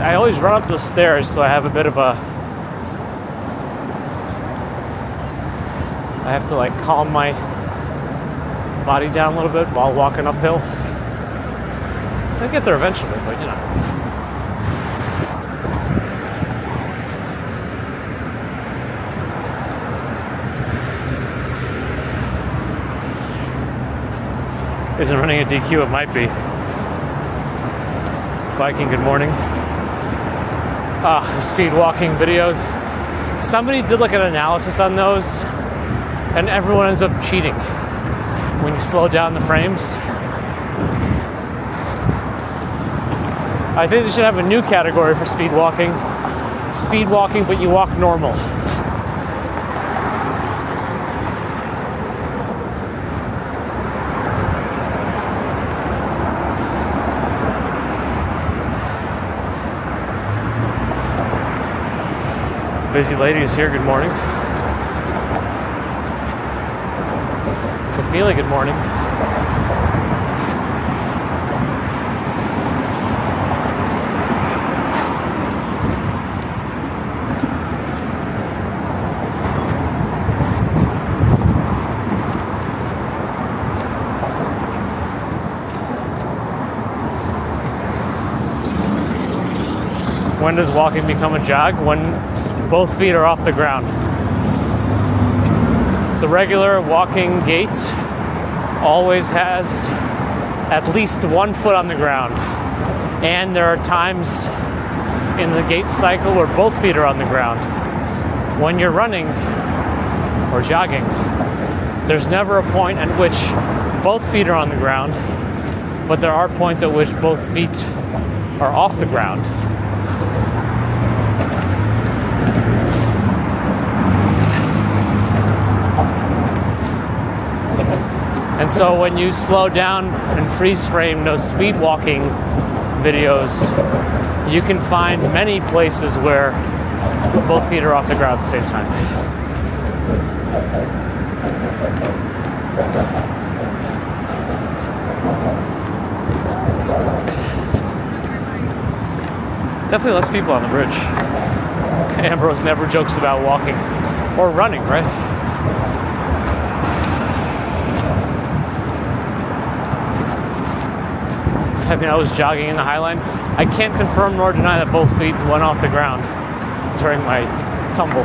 I always run up the stairs, so I have a bit of a. I have to like calm my body down a little bit while walking uphill. I'll get there eventually, but you know. Isn't running a DQ, it might be. Viking, good morning. Speed walking videos. Somebody did like an analysis on those, and everyone ends up cheating when you slow down the frames. I think they should have a new category for speed walking. Speed walking, but you walk normal. Busy lady is here, good morning. McNeely, good morning. When does walking become a jog? When both feet are off the ground. The regular walking gait always has at least 1 foot on the ground. And there are times in the gait cycle where both feet are on the ground. When you're running or jogging, there's never a point at which both feet are on the ground, but there are points at which both feet are off the ground. And so when you slow down and freeze frame those speed walking videos, you can find many places where both feet are off the ground at the same time. Definitely less people on the bridge. Ambrose never jokes about walking or running, right? I mean, I was jogging in the High Line. I can't confirm nor deny that both feet went off the ground during my tumble.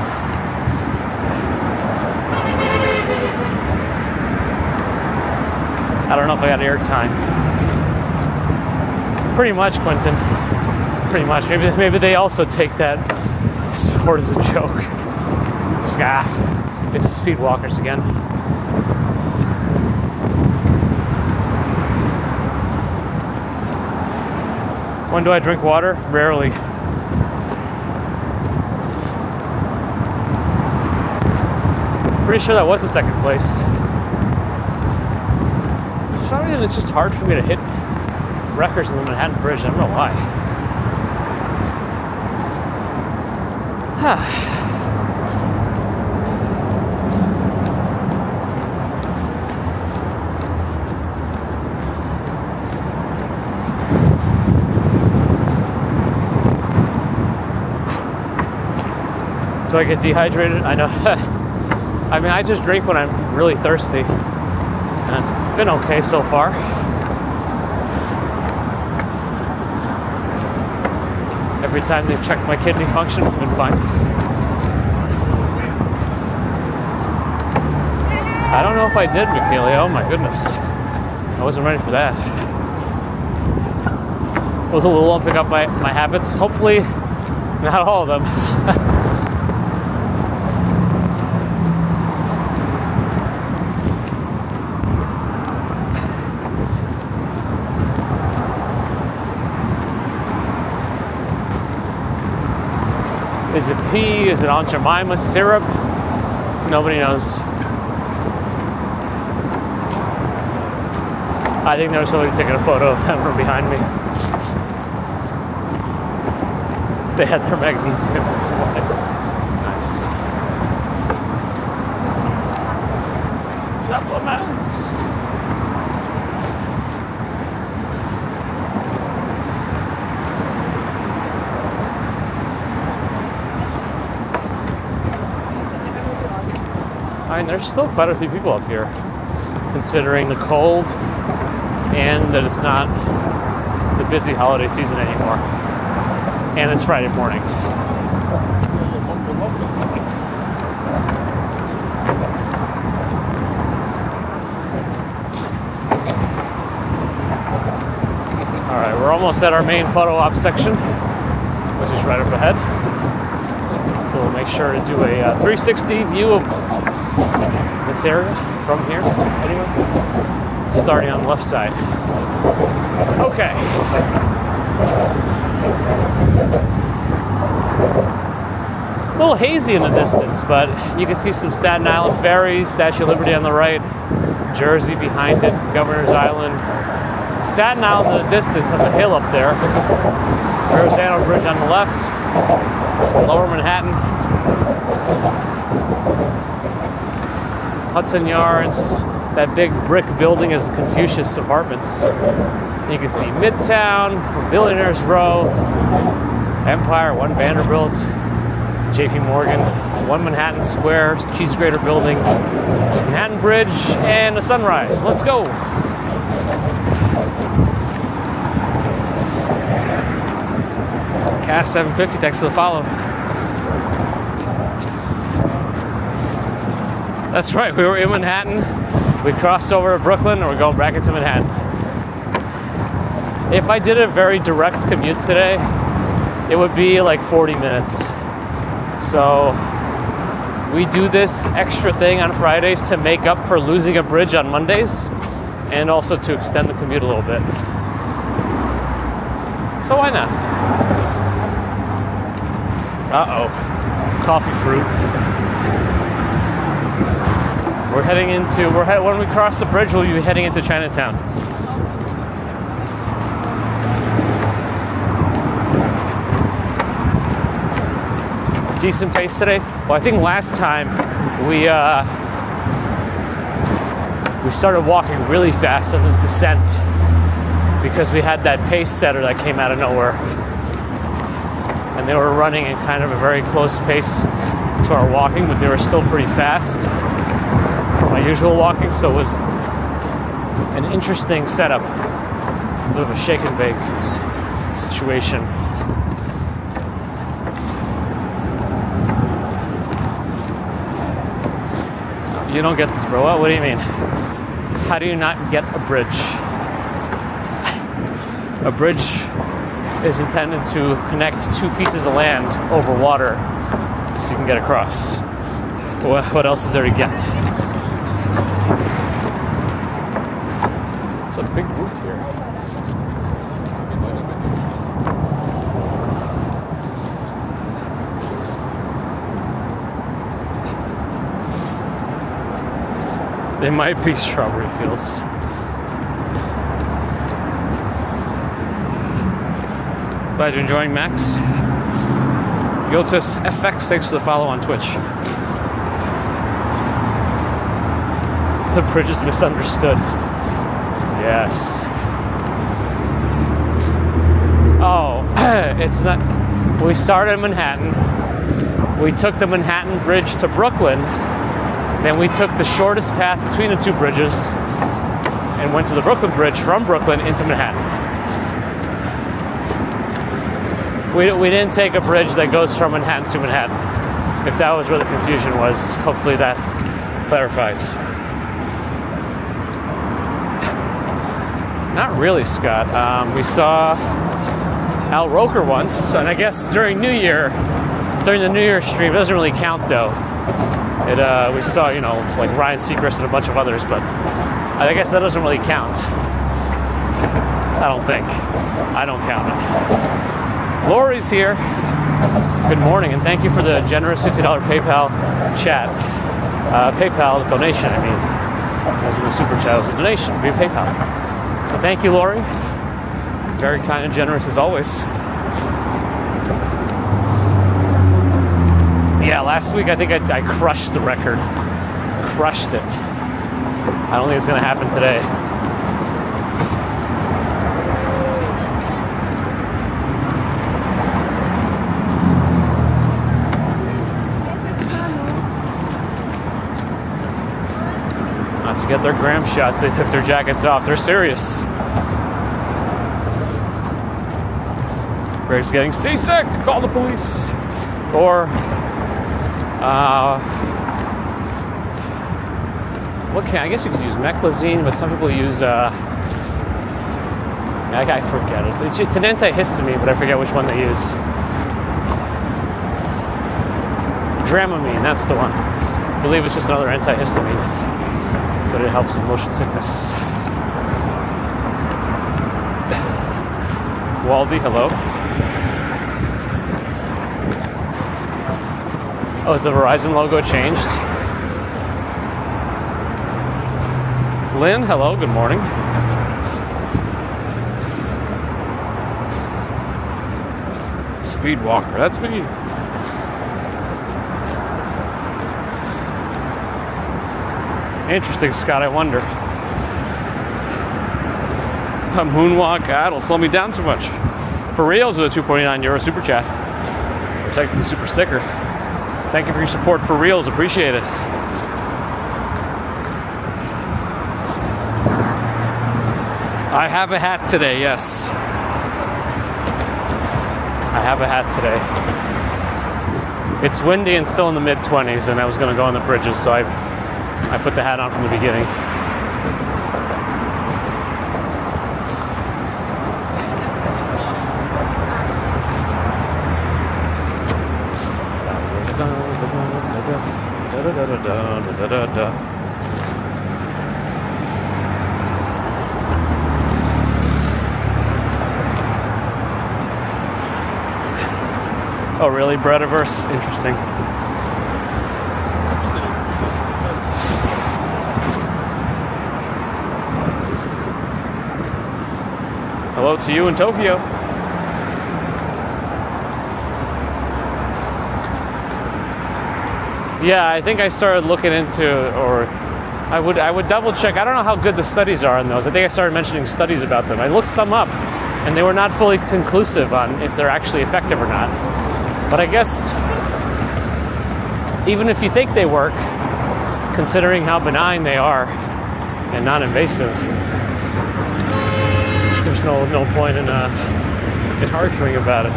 I don't know if I got air time. Pretty much, Quentin. Pretty much. Maybe they also take that sport as a joke. Just it's the speed walkers again. When do I drink water? Rarely. Pretty sure that was the second place. For some reason, it's just hard for me to hit records in the Manhattan Bridge. I don't know why. Do I get dehydrated? I know. I mean, I just drink when I'm really thirsty, and it's been okay so far. Every time they've checked my kidney function, it's been fine. I don't know if I did, McNeely. Oh my goodness. I wasn't ready for that. We'll pick up my habits. Hopefully, not all of them. Is it pea? Is it Aunt Jemima syrup? Nobody knows. I think there was somebody taking a photo of them from behind me. They had their magnesium this morning. Nice. Supplements. I mean, there's still quite a few people up here, considering the cold and that it's not the busy holiday season anymore. And it's Friday morning. All right, we're almost at our main photo op section, which is right up ahead. So we'll make sure to do a 360 view of this area from here, anyway, starting on the left side. Okay. A little hazy in the distance, but you can see some Staten Island ferries, Statue of Liberty on the right, Jersey behind it, Governor's Island. Staten Island in the distance has a hill up there. Verrazano Bridge on the left, Lower Manhattan. Hudson Yards, that big brick building is Confucius Apartments. You can see Midtown, Billionaires Row, Empire, One Vanderbilt, JP Morgan, One Manhattan Square, Cheese Grater Building, Manhattan Bridge, and the sunrise. Let's go. Cast 750, thanks for the follow. That's right, we were in Manhattan. We crossed over to Brooklyn, and we're going back into Manhattan. If I did a very direct commute today, it would be like 40 minutes. So we do this extra thing on Fridays to make up for losing a bridge on Mondays, and also to extend the commute a little bit. So why not? Uh-oh, coffee fruit. We're heading into, when we cross the bridge, we'll be heading into Chinatown. Decent pace today. Well, I think last time we started walking really fast on this descent because we had that pace setter that came out of nowhere. And they were running in kind of a very close pace to our walking, but they were still pretty fast from my usual walking, so it was an interesting setup. A bit of a shake and bake situation. You don't get this, bro. What do you mean? How do you not get a bridge? A bridge is intended to connect two pieces of land over water so you can get across. What else is there to get? It's a big group here. They might be strawberry fields. Glad you're enjoying, Max. Yotus FX, thanks for the follow on Twitch. The bridge is misunderstood. Yes. Oh, it's not. We started in Manhattan. We took the Manhattan Bridge to Brooklyn. Then we took the shortest path between the two bridges and went to the Brooklyn Bridge from Brooklyn into Manhattan. We didn't take a bridge that goes from Manhattan to Manhattan. If that was where the confusion was, hopefully that clarifies. Not really, Scott. We saw Al Roker once, and I guess during the New Year stream, it doesn't really count though. We saw, like Ryan Seacrest and a bunch of others, but I guess that doesn't really count. I don't think. I don't count it. Lori's here. Good morning, and thank you for the generous $50 PayPal chat. PayPal donation, I mean. It wasn't a super chat, it was a donation via PayPal. So thank you, Lori. Very kind and generous as always. Yeah, last week I think I crushed the record. Crushed it. I don't think it's going to happen today. Not to get their gram shots, they took their jackets off. They're serious. Greg's getting seasick. Call the police. Or, I guess you could use meclizine, but some people use, I forget it. It's an antihistamine, but I forget which one they use. Dramamine, that's the one. I believe it's just another antihistamine, but it helps with motion sickness. Waldy, hello. Oh, is the Verizon logo changed? Lynn, hello, good morning. Speedwalker, that's me. Interesting, Scott, I wonder. A moonwalk, that'll slow me down too much. For reals with a €249 super chat. Or technically super sticker. Thank you for your support for reals, appreciate it. I have a hat today, yes. I have a hat today. It's windy and still in the mid-20s, and I was going to go on the bridges, so I put the hat on from the beginning. Oh, really? Breadiverse? Interesting. Hello to you in Tokyo. Yeah, I think I started looking into, or I would double check. I don't know how good the studies are on those. I think I started mentioning studies about them. I looked some up, and they were not fully conclusive on if they're actually effective or not. But I guess even if you think they work, considering how benign they are and non-invasive, there's no point in arguing about it.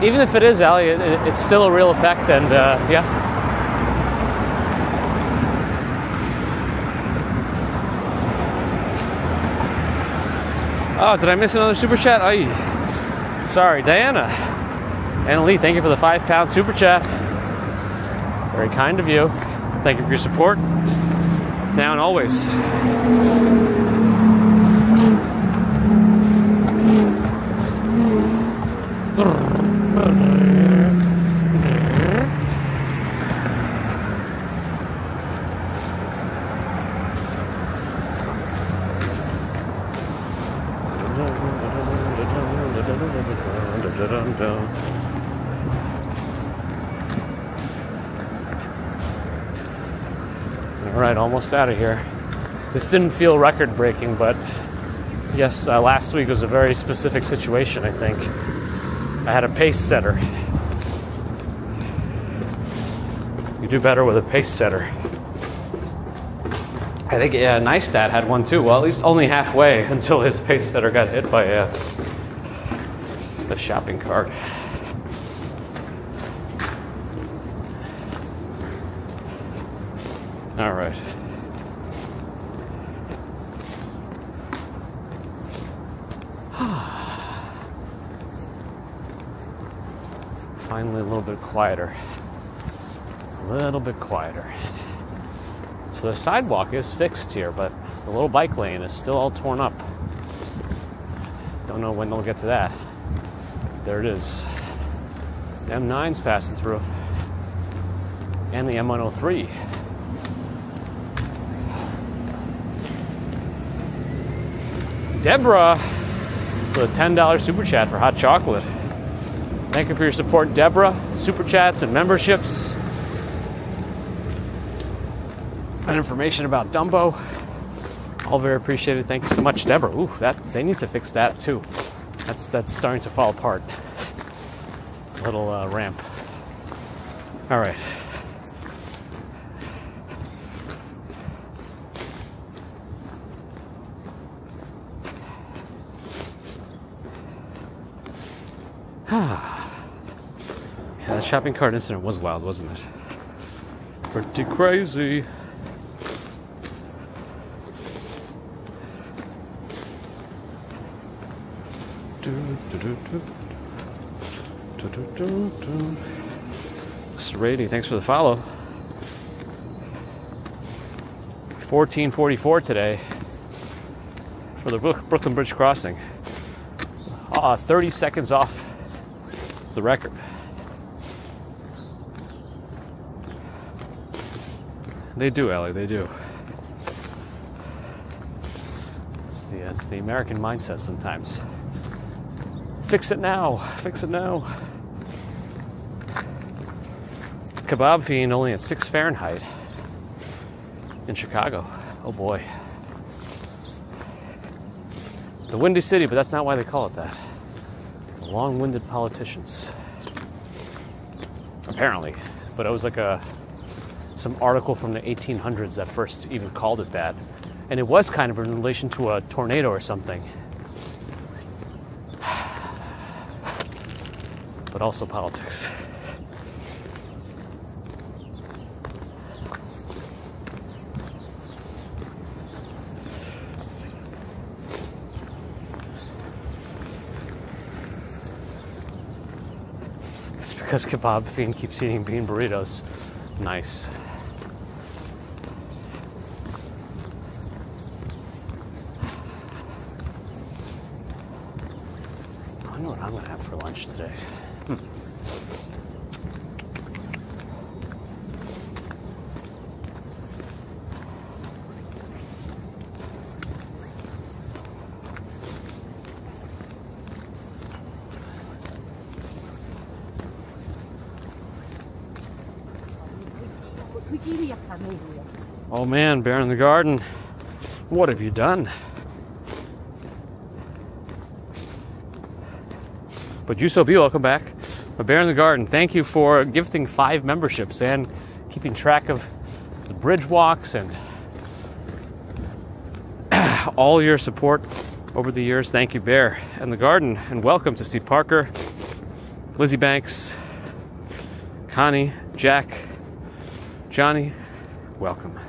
Even if it is, Ali, it's still a real effect, and yeah. Oh, did I miss another super chat? Aye. Sorry, Diana Lee, thank you for the £5 super chat. Very kind of you. Thank you for your support. Now and always. All right, almost out of here. This didn't feel record-breaking, but yes, last week was a very specific situation, I think. I had a pace setter. You do better with a pace setter. I think Neistat had one too. Well, at least only halfway until his pace setter got hit by the shopping cart. All right. Finally, a little bit quieter. A little bit quieter. So the sidewalk is fixed here, but the little bike lane is still all torn up. Don't know when they'll get to that. There it is. The M9's passing through. And the M103. Deborah with a $10 super chat for hot chocolate. Thank you for your support, Deborah. Super chats and memberships. And information about Dumbo. All very appreciated. Thank you so much, Deborah. Ooh, they need to fix that too. That's starting to fall apart. Little ramp. All right. Yeah, that shopping cart incident was wild, wasn't it? Pretty crazy. Serrady, thanks for the follow. 14:44 today for the Brooklyn Bridge crossing. 30 seconds off the record. They do, Ellie, they do. It's the American mindset sometimes. Fix it now. Fix it now. Kebab fiend only at 6 Fahrenheit in Chicago. Oh boy. The Windy City, but that's not why they call it that. The long-winded politicians. Apparently. But it was like some article from the 1800s that first even called it that. And it was kind of in relation to a tornado or something. But also politics. It's because Kebab Fiend keeps eating bean burritos. Nice. I know what I'm going to have for lunch today. Oh man, Bear in the Garden, what have you done? But you so be, welcome back. But Bear in the Garden, thank you for gifting 5 memberships and keeping track of the bridge walks and all your support over the years. Thank you, Bear in the Garden, and welcome to Steve Parker, Lizzie Banks, Connie, Jack, Johnny, welcome.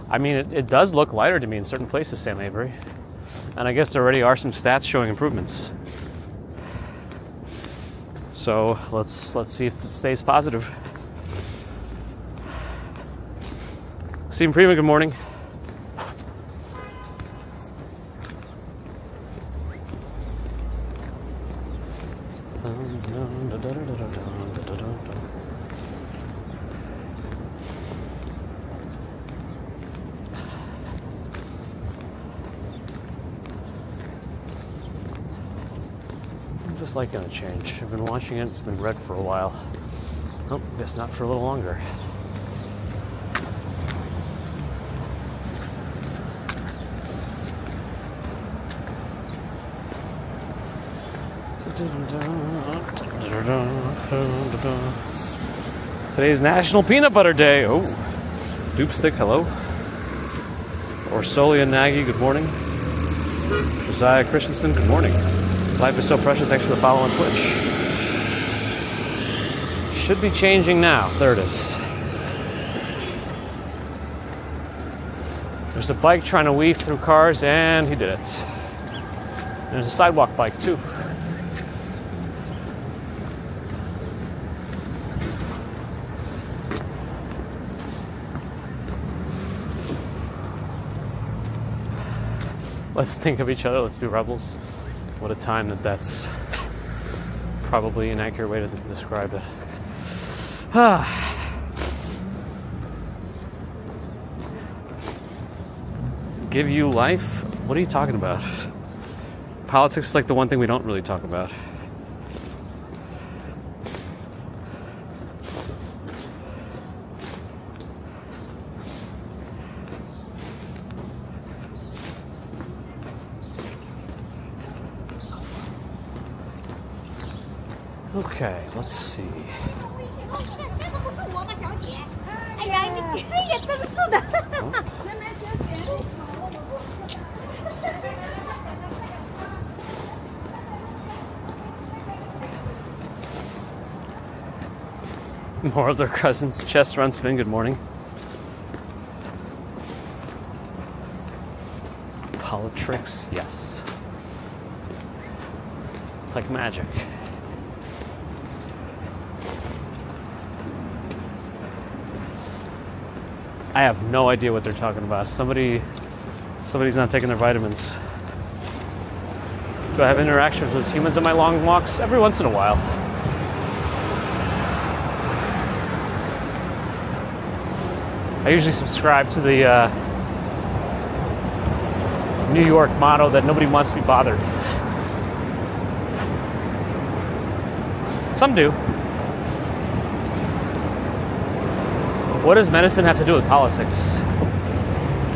I mean, it does look lighter to me in certain places, Sam Avery. And I guess there already are some stats showing improvements. So let's see if it stays positive. Stephen Freeman, good morning. When's this light gonna change? I've been watching it, it's been red for a while. Oh, guess not for a little longer. Today's National Peanut Butter Day. Oh, Doopstick, hello. Orsolia Nagy, good morning. Josiah Christensen, good morning. Life is so precious, thanks for the follow on Twitch. Should be changing now. There it is. There's a bike trying to weave through cars, and he did it. There's a sidewalk bike, too. Let's think of each other. Let's be rebels. What a time that's probably an accurate way to describe it. Give you life? What are you talking about? Politics is like the one thing we don't really talk about. Okay, let's see. More of their cousins. Chest run spin, good morning. Politics, yes. Like magic. I have no idea what they're talking about. Somebody's not taking their vitamins. Do I have interactions with humans on my long walks? Every once in a while. I usually subscribe to the New York motto that nobody wants to be bothered. Some do. What does medicine have to do with politics?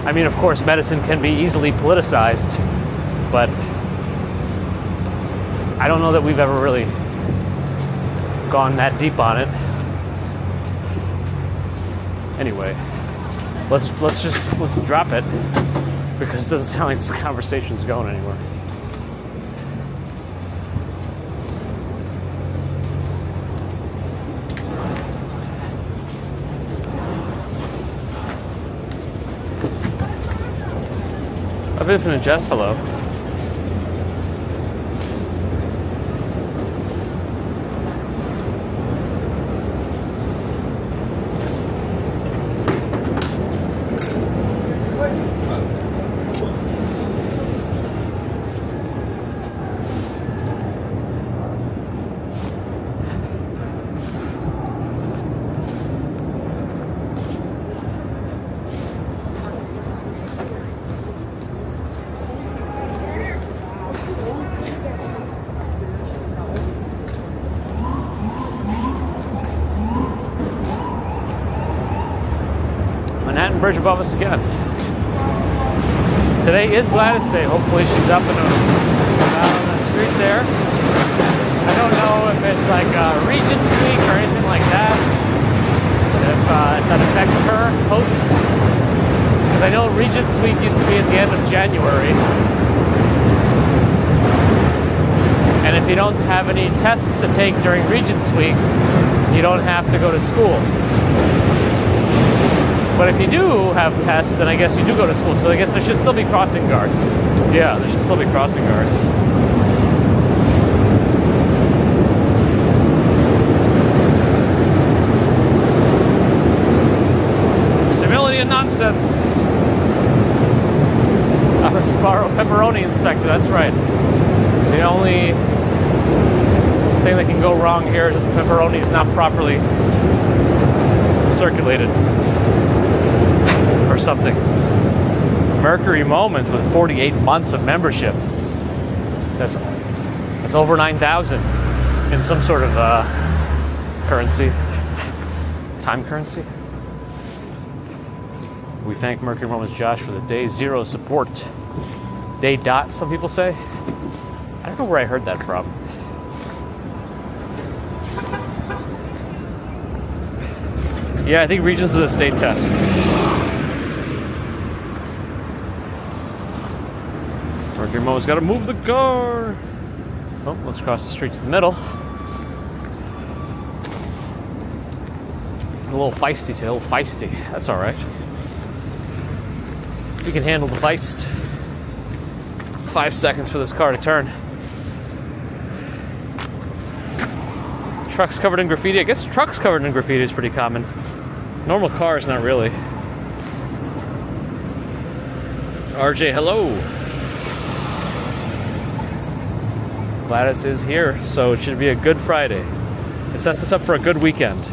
I mean, of course, medicine can be easily politicized, but I don't know that we've ever really gone that deep on it. Anyway, let's drop it, because it doesn't sound like this conversation's going anywhere. Of Infinite Jest, hello. Bridge above us again. Today is Gladys Day. Hopefully she's up and about on the street there. I don't know if it's like Regent's Week or anything like that. If that affects her post. Because I know Regent's Week used to be at the end of January. And if you don't have any tests to take during Regent's Week, you don't have to go to school. But if you do have tests, then I guess you do go to school. So I guess there should still be crossing guards. Yeah, there should still be crossing guards. Civility and nonsense. I'm a Sparrow pepperoni inspector, that's right. The only thing that can go wrong here is that the pepperoni is not properly circulated. Or something. Mercury Moments with 48 months of membership. That's over 9,000 in some sort of currency. Time currency. We thank Mercury Moments Josh for the day zero support. Day dot, some people say. I don't know where I heard that from. Yeah, I think Regents is a state test. Mercury Mo's got to move the car. Oh, let's cross the street to the middle. A little feisty today, a little feisty. That's all right. We can handle the feist. 5 seconds for this car to turn. Trucks covered in graffiti. I guess trucks covered in graffiti is pretty common. Normal cars, not really. RJ, hello. Gladys is here, so it should be a good Friday. It sets us up for a good weekend.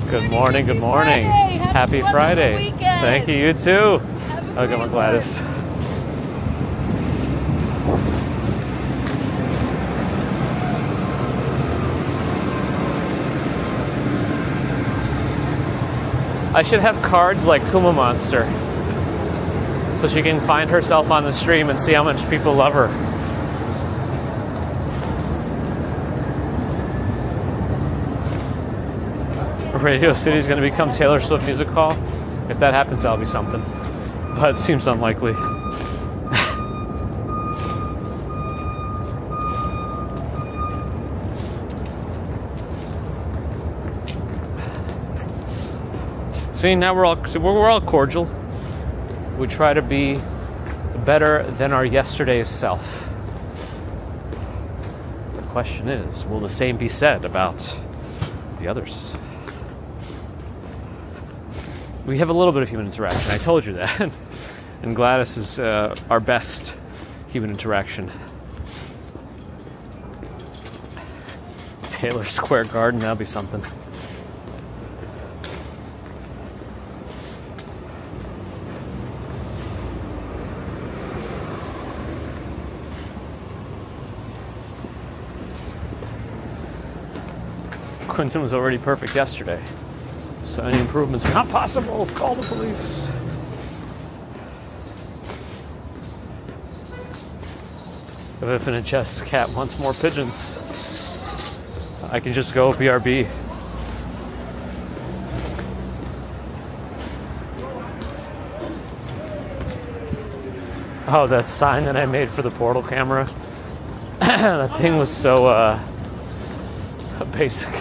Good morning, good morning. Happy Friday. Thank you, you too. Okay, my Gladys. I should have cards like Kuma Monster, so she can find herself on the stream and see how much people love her. Radio City is going to become Taylor Swift Music Hall. If that happens, that'll be something. But it seems unlikely. See, now we're all cordial. We try to be better than our yesterday's self. The question is, will the same be said about the others? We have a little bit of human interaction. I told you that. And Gladys is our best human interaction. Taylor Square Garden, that'll be something. Quentin was already perfect yesterday, so any improvements are not possible. Call the police. If in a chess cat wants more pigeons, I can just go BRB. Oh, that sign that I made for the portal camera. That thing was so basic.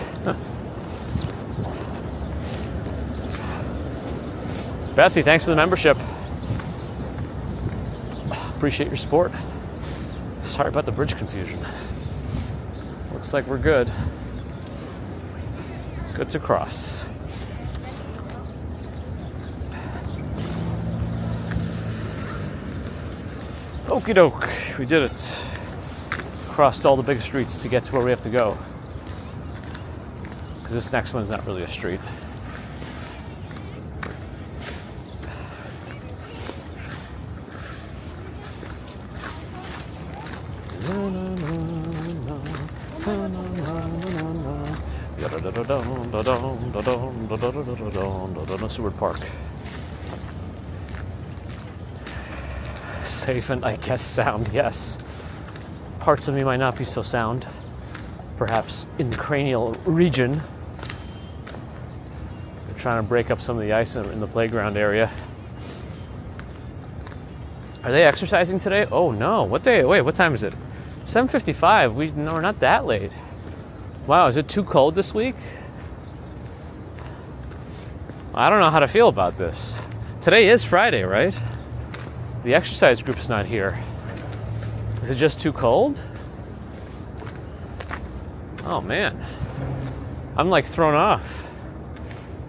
Bethy, thanks for the membership. Appreciate your support. Sorry about the bridge confusion. Looks like we're good. Good to cross. Okie doke, we did it. Crossed all the big streets to get to where we have to go. Because this next one's not really a street. Seward Park. Safe and I guess sound, yes. Parts of me might not be so sound. Perhaps in the cranial region. They're trying to break up some of the ice in the playground area. Are they exercising today? Oh no, what day? Wait, what time is it? 7:55. We're not that late. Wow, is it too cold this week? I don't know how to feel about this. Today is Friday, right? The exercise group's not here. Is it just too cold? Oh man. I'm like thrown off.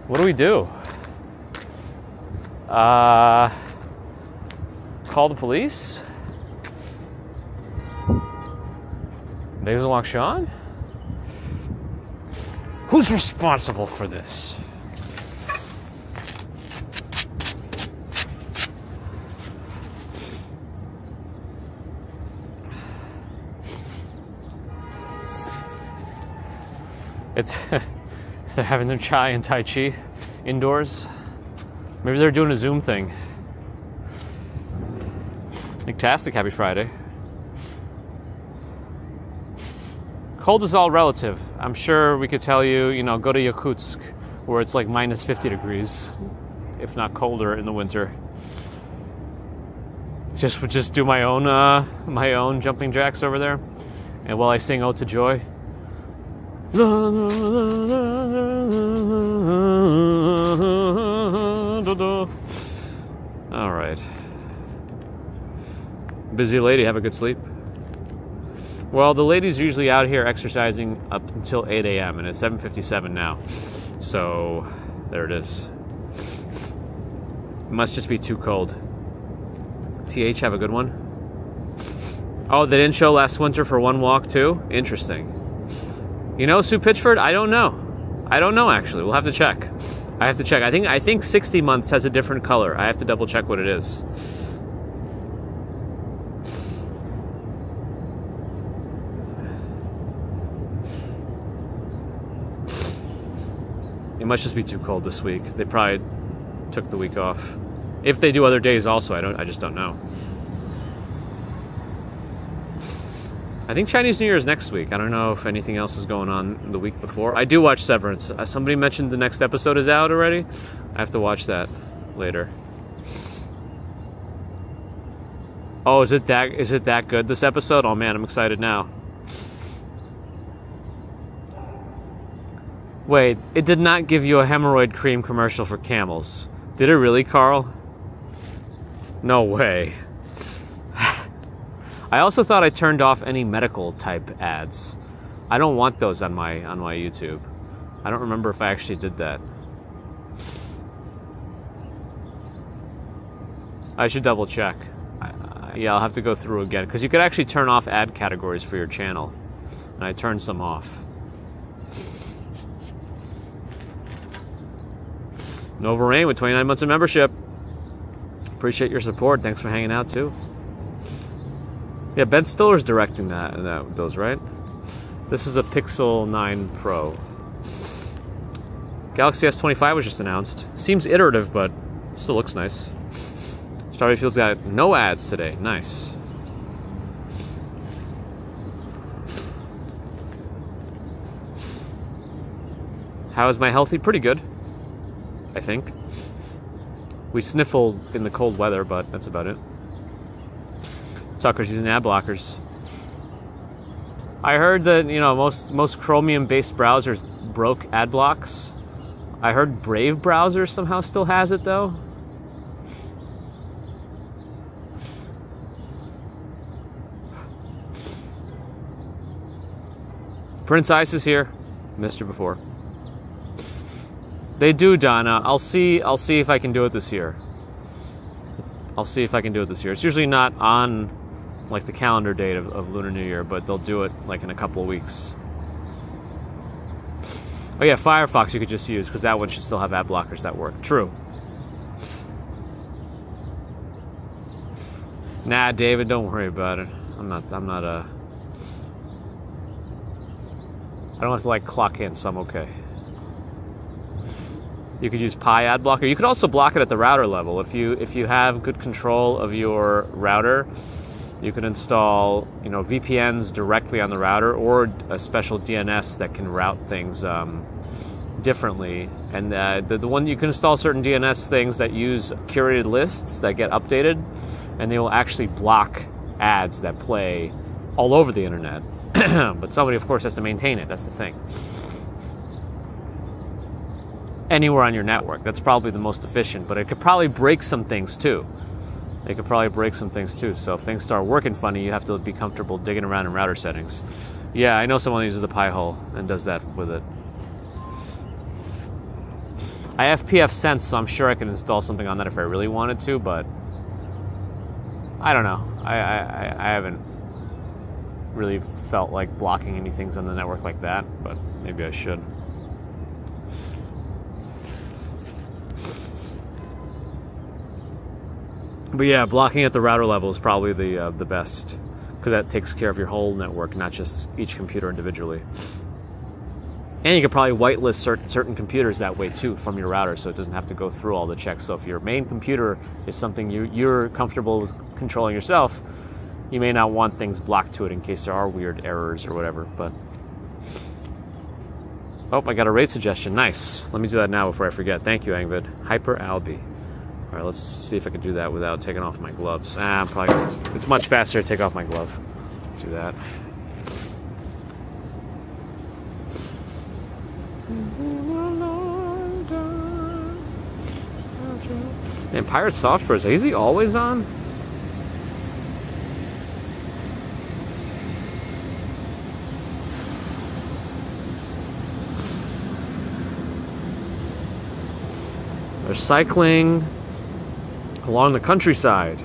What do we do? Call the police? Days along Sean? Who's responsible for this? It's they're having their chai and tai chi indoors. Maybe they're doing a Zoom thing. Fantastic, happy Friday. Cold is all relative. I'm sure we could tell you, go to Yakutsk, where it's like minus 50 degrees, if not colder in the winter. Just do my own jumping jacks over there, and while I sing "Ode to Joy." All right. Busy lady, have a good sleep. Well, the lady's usually out here exercising up until 8 a.m. and it's 7:57 now. So, there it is. It must just be too cold. TH, have a good one. Oh, they didn't show last winter for one walk too? Interesting. You know, Sue Pitchford? I don't know. I don't know, actually. We'll have to check. I have to check. I think 60 months has a different color. I have to double check what it is. It must just be too cold this week. They probably took the week off. If they do other days also, I just don't know. I think Chinese New Year is next week. I don't know if anything else is going on the week before. I do watch Severance. Somebody mentioned the next episode is out already. I have to watch that later. Oh, is it that good, this episode? Oh man, I'm excited now. Wait, it did not give you a hemorrhoid cream commercial for camels. Did it really, Carl? No way. I also thought I turned off any medical type ads. I don't want those on my YouTube. I don't remember if I actually did that. I should double check. Yeah, I'll have to go through again, because you could actually turn off ad categories for your channel, and I turned some off. Nova Rain with 29 months of membership. Appreciate your support. Thanks for hanging out too. Yeah, Ben Stiller's directing those, right? This is a Pixel 9 Pro. Galaxy S25 was just announced. Seems iterative, but still looks nice. Strawberry Field's got no ads today. Nice. How is my healthy? Pretty good, I think. We sniffled in the cold weather, but that's about it. Tucker's using ad blockers. I heard that, you know, most Chromium-based browsers broke ad blocks. I heard Brave browser somehow still has it, though. Prince Ice is here. Missed her before. They do, Donna. I'll see if I can do it this year. I'll see if I can do it this year. It's usually not on like the calendar date of Lunar New Year, but they'll do it like in a couple of weeks. Oh yeah, Firefox you could just use, because that one should still have ad blockers that work. True. Nah, David, don't worry about it. I don't have to like clock in, so I'm okay. You could use Pi ad blocker. You could also block it at the router level. If you have good control of your router, you can install, you know, VPNs directly on the router, or a special DNS that can route things differently. And the one you can install certain DNS things that use curated lists that get updated, and they will actually block ads that play all over the internet. But somebody, of course, has to maintain it. That's the thing. Anywhere on your network. That's probably the most efficient, but it could probably break some things too. It could probably break some things too. So if things start working funny, you have to be comfortable digging around in router settings. Yeah, I know someone who uses the Pi hole and does that with it. I have PF Sense, so I'm sure I can install something on that if I really wanted to, but I don't know. I haven't really felt like blocking any things on the network like that, but maybe I should. But yeah, blocking at the router level is probably the best, because that takes care of your whole network, not just each computer individually. And you could probably whitelist certain computers that way too from your router, so it doesn't have to go through all the checks. So if your main computer is something you're comfortable with controlling yourself, you may not want things blocked to it in case there are weird errors or whatever. But oh, I got a raid suggestion. Nice. Let me do that now before I forget. Thank you, Angvid. Hyper Albi. All right, let's see if I can do that without taking off my gloves. It's much faster to take off my glove. Do that. Man, Pirate Software, is he always on? They're cycling along the countryside.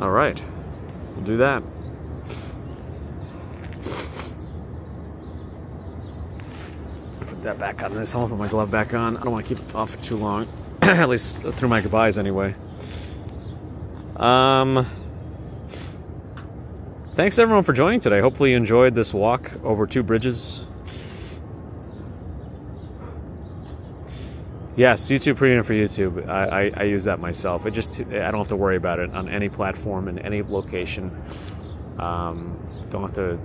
All right, we'll do that. Put that back on this. I'll put my glove back on. I don't want to keep it off for too long. At least through my goodbyes anyway. Thanks everyone for joining today. Hopefully you enjoyed this walk over 2 bridges. Yes, YouTube Premium for YouTube. I use that myself. I don't have to worry about it on any platform in any location. Don't have to.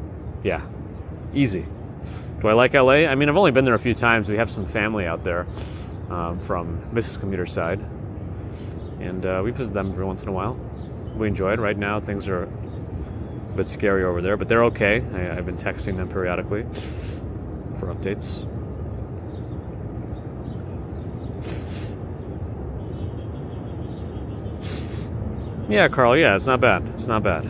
Yeah, easy. Do I like LA? I mean, I've only been there a few times. We have some family out there from Mrs. Commuter's side, and we visit them every once in a while. We enjoy it. Right now, things are a bit scary over there, but they're okay. I've been texting them periodically for updates. Yeah, Carl, yeah, it's not bad. It's not bad.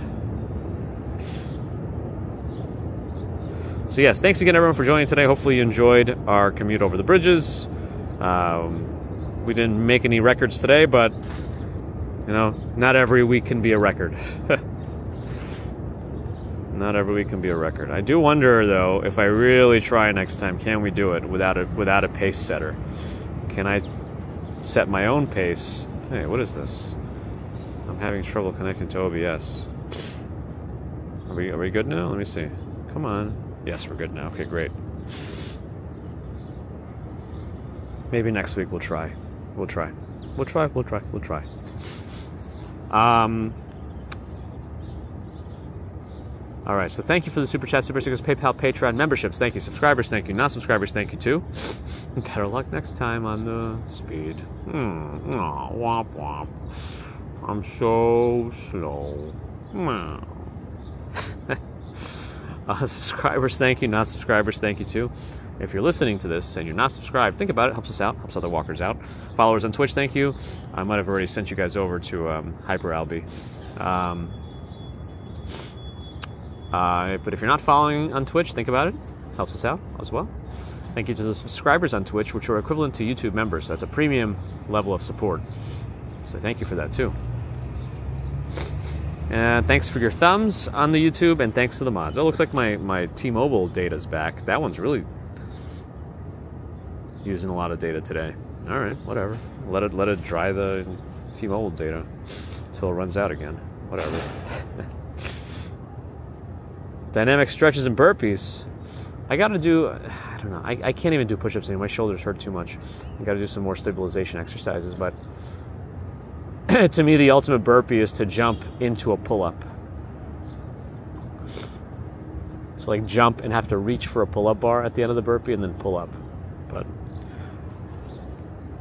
So yes, thanks again everyone for joining today. Hopefully you enjoyed our commute over the bridges. We didn't make any records today, but, you know, not every week can be a record. Not every week can be a record. I do wonder, though, if I really try next time, can we do it without a pace setter? Can I set my own pace? Hey, what is this? I'm having trouble connecting to OBS. Are we good now? Let me see. Come on. Yes, we're good now. Okay, great. Maybe next week we'll try. We'll try. All right, so thank you for the Super Chat, Super Stickers, PayPal, Patreon, memberships. Thank you, subscribers. Thank you, not subscribers. Thank you, too. Better luck next time on the speed. Aw, womp womp. I'm so slow. Subscribers, thank you. Not subscribers, thank you, too. If you're listening to this and you're not subscribed, think about it. Helps us out. Helps other walkers out. Followers on Twitch, thank you. I might have already sent you guys over to Hyper Albi. But if you're not following on Twitch, think about it. Helps us out as well. Thank you to the subscribers on Twitch, which are equivalent to YouTube members. That's a premium level of support. So thank you for that, too. And thanks for your thumbs on the YouTube, and thanks to the mods. Oh, it looks like my T-Mobile data's back. That one's really using a lot of data today. All right, whatever. Let it dry the T-Mobile data so it runs out again. Whatever. Dynamic stretches and burpees. I gotta do, I don't know, I can't even do push-ups anymore. My shoulders hurt too much. I gotta do some more stabilization exercises, but to me, the ultimate burpee is to jump into a pull-up. So like jump and have to reach for a pull-up bar at the end of the burpee and then pull up. But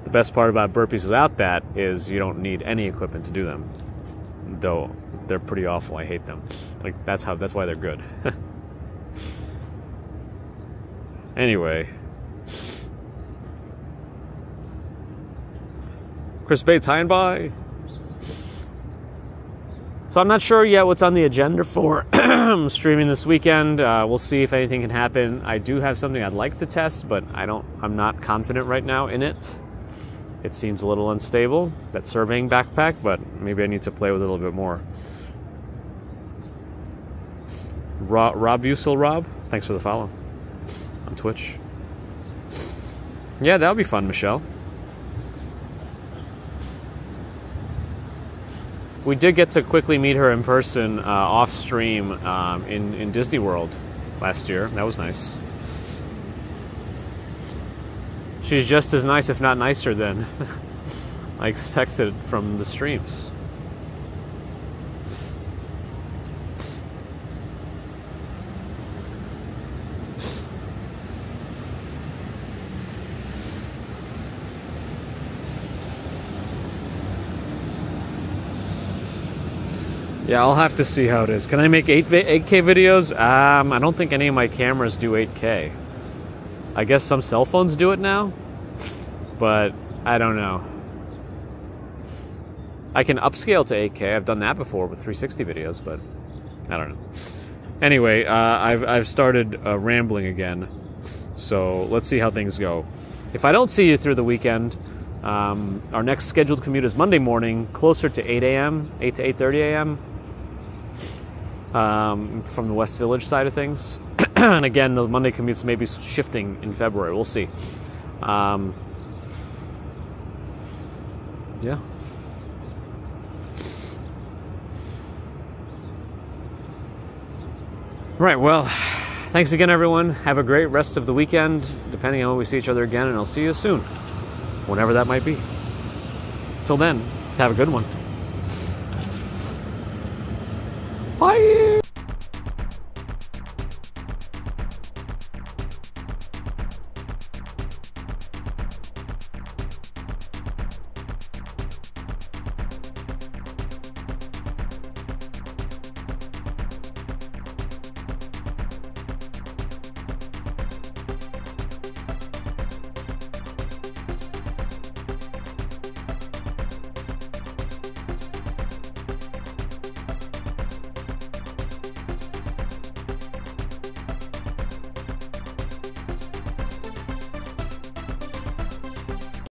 the best part about burpees without that is you don't need any equipment to do them. Though they're pretty awful. I hate them. Like that's why they're good. Anyway. Chris Bates, hi and bye. So I'm not sure yet what's on the agenda for streaming this weekend. We'll see if anything can happen. I do have something I'd like to test, but I'm not confident right now in it. It seems a little unstable, that surveying backpack, but maybe I need to play with it a little bit more. Rob Usel, Rob, thanks for the follow on Twitch. Yeah, that would be fun, Michelle. We did get to quickly meet her in person off stream in Disney World last year. That was nice. She's just as nice, if not nicer, than I expected from the streams. Yeah, I'll have to see how it is. Can I make 8K videos? I don't think any of my cameras do 8K. I guess some cell phones do it now, but I don't know. I can upscale to 8K. I've done that before with 360 videos, but I don't know. Anyway, I've started rambling again, so let's see how things go. If I don't see you through the weekend, our next scheduled commute is Monday morning, closer to 8 a.m., 8 to 8:30 a.m., from the West Village side of things. And again, the Monday commutes may be shifting in February. We'll see. Yeah. Right, well, thanks again, everyone. Have a great rest of the weekend, depending on when we see each other again, and I'll see you soon, whenever that might be. Till then, have a good one.